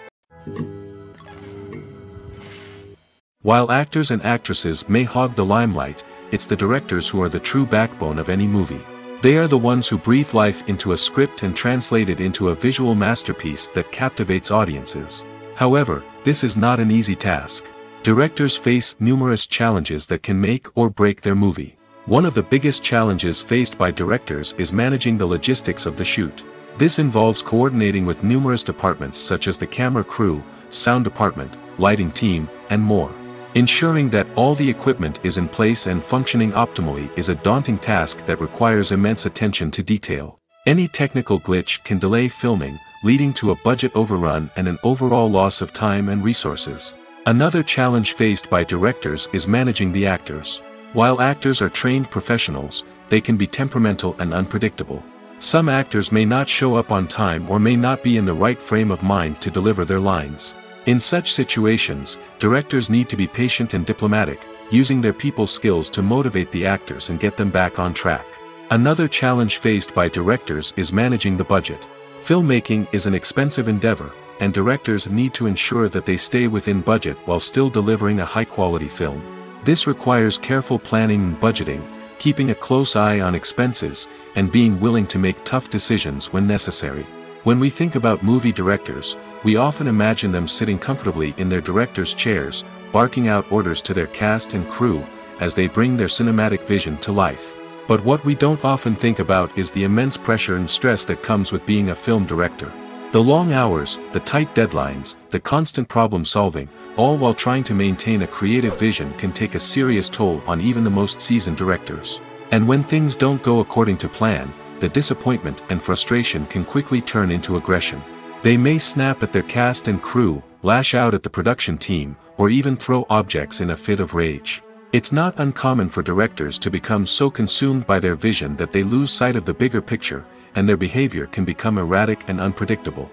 While actors and actresses may hog the limelight, it's the directors who are the true backbone of any movie. They are the ones who breathe life into a script and translate it into a visual masterpiece that captivates audiences. However, this is not an easy task. Directors face numerous challenges that can make or break their movie. One of the biggest challenges faced by directors is managing the logistics of the shoot. This involves coordinating with numerous departments such as the camera crew, sound department, lighting team, and more. Ensuring that all the equipment is in place and functioning optimally is a daunting task that requires immense attention to detail. Any technical glitch can delay filming, leading to a budget overrun and an overall loss of time and resources. Another challenge faced by directors is managing the actors. While actors are trained professionals, they can be temperamental and unpredictable. Some actors may not show up on time or may not be in the right frame of mind to deliver their lines. In such situations, directors need to be patient and diplomatic, using their people skills to motivate the actors and get them back on track. Another challenge faced by directors is managing the budget. Filmmaking is an expensive endeavor, and directors need to ensure that they stay within budget while still delivering a high-quality film. This requires careful planning and budgeting, keeping a close eye on expenses, and being willing to make tough decisions when necessary. When we think about movie directors, we often imagine them sitting comfortably in their director's chairs, barking out orders to their cast and crew, as they bring their cinematic vision to life. But what we don't often think about is the immense pressure and stress that comes with being a film director. The long hours, the tight deadlines, the constant problem solving, all while trying to maintain a creative vision can take a serious toll on even the most seasoned directors. And when things don't go according to plan, the disappointment and frustration can quickly turn into aggression. They may snap at their cast and crew, lash out at the production team, or even throw objects in a fit of rage. It's not uncommon for directors to become so consumed by their vision that they lose sight of the bigger picture, and their behavior can become erratic and unpredictable.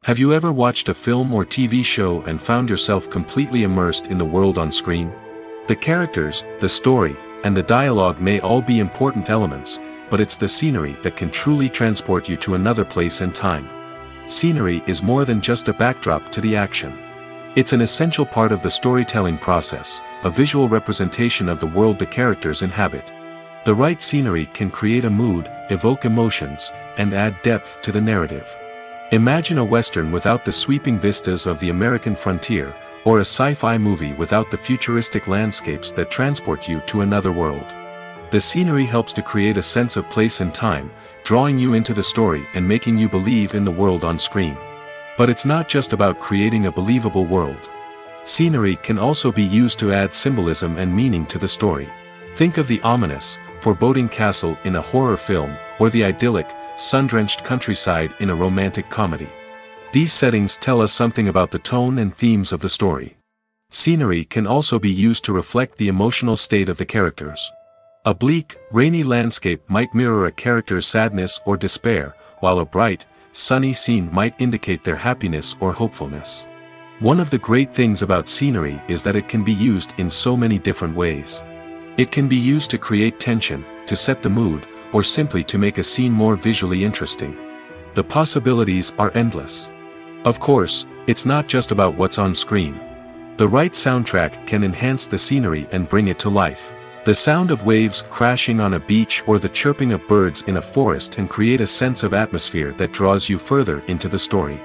Have you ever watched a film or TV show and found yourself completely immersed in the world on screen? The characters, the story, and the dialogue may all be important elements, but it's the scenery that can truly transport you to another place and time. Scenery is more than just a backdrop to the action. It's an essential part of the storytelling process, a visual representation of the world the characters inhabit. The right scenery can create a mood, evoke emotions, and add depth to the narrative. Imagine a Western without the sweeping vistas of the American frontier, or a sci-fi movie without the futuristic landscapes that transport you to another world. The scenery helps to create a sense of place and time, drawing you into the story and making you believe in the world on screen. But it's not just about creating a believable world. Scenery can also be used to add symbolism and meaning to the story. Think of the ominous, foreboding castle in a horror film, or the idyllic, sun-drenched countryside in a romantic comedy. These settings tell us something about the tone and themes of the story. Scenery can also be used to reflect the emotional state of the characters. A bleak, rainy landscape might mirror a character's sadness or despair, while a bright, sunny scene might indicate their happiness or hopefulness. One of the great things about scenery is that it can be used in so many different ways. It can be used to create tension, to set the mood, or simply to make a scene more visually interesting. The possibilities are endless. Of course, it's not just about what's on screen. The right soundtrack can enhance the scenery and bring it to life. The sound of waves crashing on a beach or the chirping of birds in a forest can create a sense of atmosphere that draws you further into the story.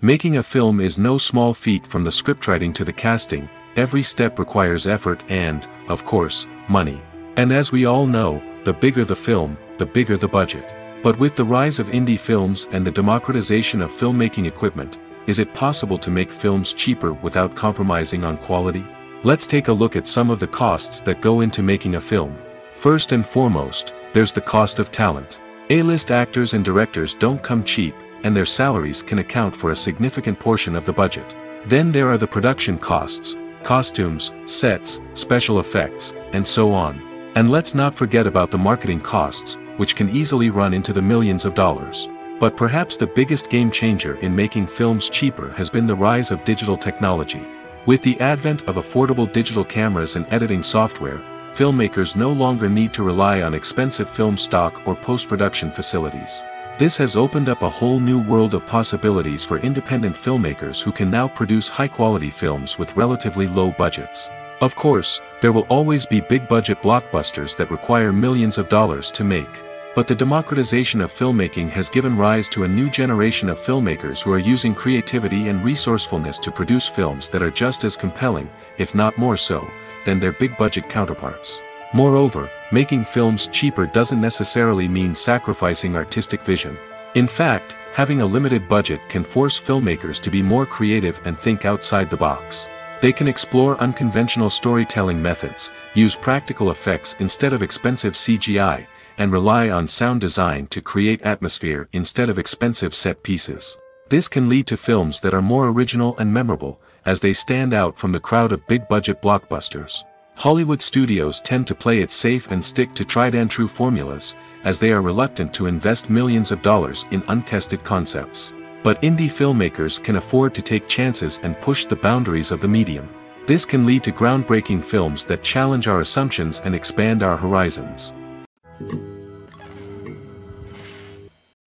Making a film is no small feat. From the scriptwriting to the casting, every step requires effort and, of course, money. And as we all know, the bigger the film, the bigger the budget. But with the rise of indie films and the democratization of filmmaking equipment, is it possible to make films cheaper without compromising on quality? Let's take a look at some of the costs that go into making a film. First and foremost, there's the cost of talent. A-list actors and directors don't come cheap, and their salaries can account for a significant portion of the budget. Then there are the production costs, costumes, sets, special effects, and so on. And let's not forget about the marketing costs, which can easily run into the millions of dollars. But perhaps the biggest game changer in making films cheaper has been the rise of digital technology. With the advent of affordable digital cameras and editing software, filmmakers no longer need to rely on expensive film stock or post-production facilities. This has opened up a whole new world of possibilities for independent filmmakers who can now produce high-quality films with relatively low budgets. Of course, there will always be big-budget blockbusters that require millions of dollars to make. But the democratization of filmmaking has given rise to a new generation of filmmakers who are using creativity and resourcefulness to produce films that are just as compelling, if not more so, than their big-budget counterparts. Moreover, making films cheaper doesn't necessarily mean sacrificing artistic vision. In fact, having a limited budget can force filmmakers to be more creative and think outside the box. They can explore unconventional storytelling methods, use practical effects instead of expensive CGI, and rely on sound design to create atmosphere instead of expensive set pieces. This can lead to films that are more original and memorable, as they stand out from the crowd of big-budget blockbusters. Hollywood studios tend to play it safe and stick to tried-and-true formulas, as they are reluctant to invest millions of dollars in untested concepts. But indie filmmakers can afford to take chances and push the boundaries of the medium. This can lead to groundbreaking films that challenge our assumptions and expand our horizons.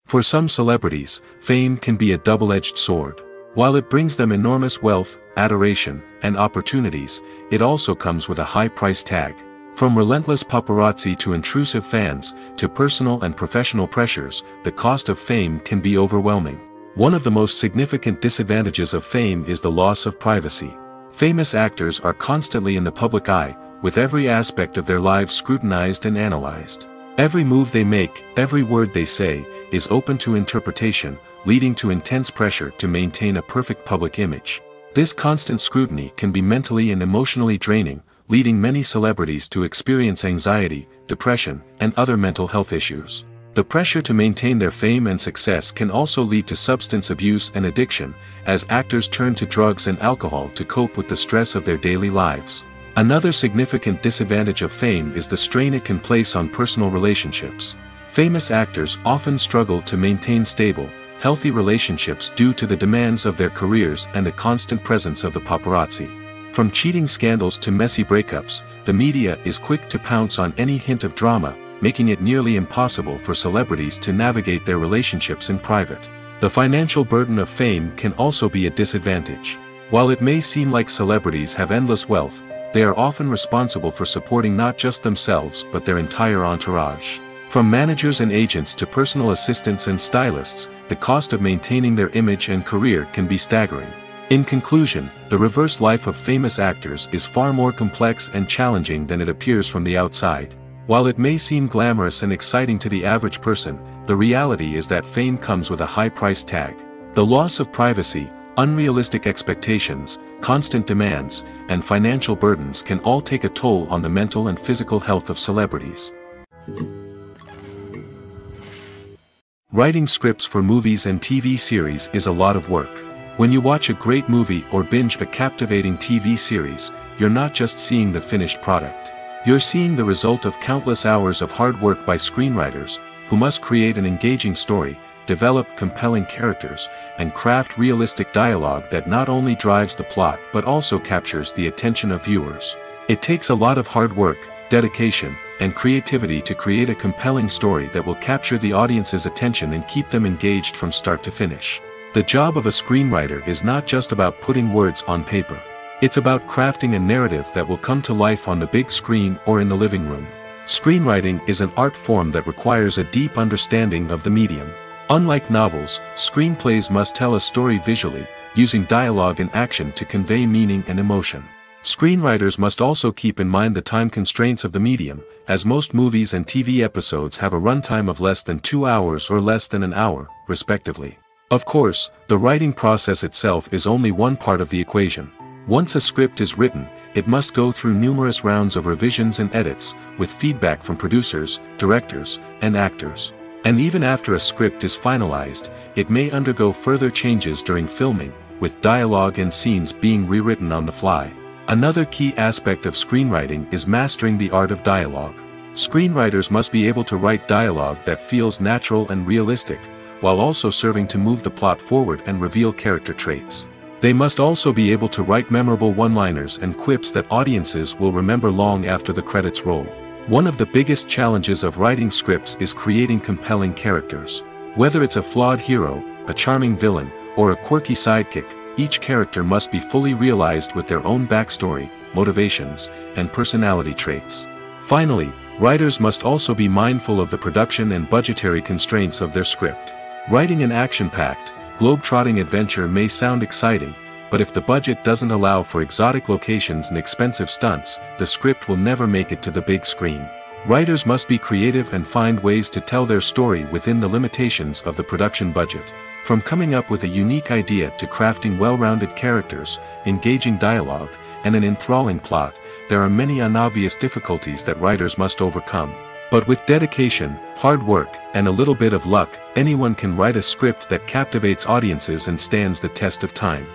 For some celebrities, fame can be a double-edged sword. While it brings them enormous wealth, adoration, and opportunities, it also comes with a high price tag. From relentless paparazzi to intrusive fans, to personal and professional pressures, the cost of fame can be overwhelming. One of the most significant disadvantages of fame is the loss of privacy. Famous actors are constantly in the public eye, with every aspect of their lives scrutinized and analyzed. Every move they make, every word they say, is open to interpretation, leading to intense pressure to maintain a perfect public image. This constant scrutiny can be mentally and emotionally draining, leading many celebrities to experience anxiety, depression, and other mental health issues. The pressure to maintain their fame and success can also lead to substance abuse and addiction, as actors turn to drugs and alcohol to cope with the stress of their daily lives. Another significant disadvantage of fame is the strain it can place on personal relationships. Famous actors often struggle to maintain stable, healthy relationships due to the demands of their careers and the constant presence of the paparazzi. From cheating scandals to messy breakups, the media is quick to pounce on any hint of drama, making it nearly impossible for celebrities to navigate their relationships in private. The financial burden of fame can also be a disadvantage. While it may seem like celebrities have endless wealth, they are often responsible for supporting not just themselves but their entire entourage. From managers and agents to personal assistants and stylists, the cost of maintaining their image and career can be staggering. In conclusion, the reverse life of famous actors is far more complex and challenging than it appears from the outside. While it may seem glamorous and exciting to the average person, the reality is that fame comes with a high price tag. The loss of privacy, unrealistic expectations, constant demands, and financial burdens can all take a toll on the mental and physical health of celebrities. Writing scripts for movies and TV series is a lot of work. When you watch a great movie or binge a captivating TV series, you're not just seeing the finished product. You're seeing the result of countless hours of hard work by screenwriters, who must create an engaging story, develop compelling characters, and craft realistic dialogue that not only drives the plot but also captures the attention of viewers. It takes a lot of hard work, dedication, and creativity to create a compelling story that will capture the audience's attention and keep them engaged from start to finish. The job of a screenwriter is not just about putting words on paper. It's about crafting a narrative that will come to life on the big screen or in the living room. Screenwriting is an art form that requires a deep understanding of the medium. Unlike novels, screenplays must tell a story visually, using dialogue and action to convey meaning and emotion. Screenwriters must also keep in mind the time constraints of the medium, as most movies and TV episodes have a runtime of less than 2 hours or less than an hour, respectively. Of course, the writing process itself is only one part of the equation. Once a script is written, it must go through numerous rounds of revisions and edits, with feedback from producers, directors, and actors. And even after a script is finalized, it may undergo further changes during filming, with dialogue and scenes being rewritten on the fly. Another key aspect of screenwriting is mastering the art of dialogue. Screenwriters must be able to write dialogue that feels natural and realistic, while also serving to move the plot forward and reveal character traits. They must also be able to write memorable one-liners and quips that audiences will remember long after the credits roll. One of the biggest challenges of writing scripts is creating compelling characters. Whether it's a flawed hero, a charming villain, or a quirky sidekick, each character must be fully realized with their own backstory, motivations, and personality traits. Finally, writers must also be mindful of the production and budgetary constraints of their script. Writing an action-packed, globe-trotting adventure may sound exciting, but if the budget doesn't allow for exotic locations and expensive stunts, the script will never make it to the big screen. Writers must be creative and find ways to tell their story within the limitations of the production budget. From coming up with a unique idea to crafting well-rounded characters, engaging dialogue, and an enthralling plot, there are many unobvious difficulties that writers must overcome. But with dedication, hard work, and a little bit of luck, anyone can write a script that captivates audiences and stands the test of time.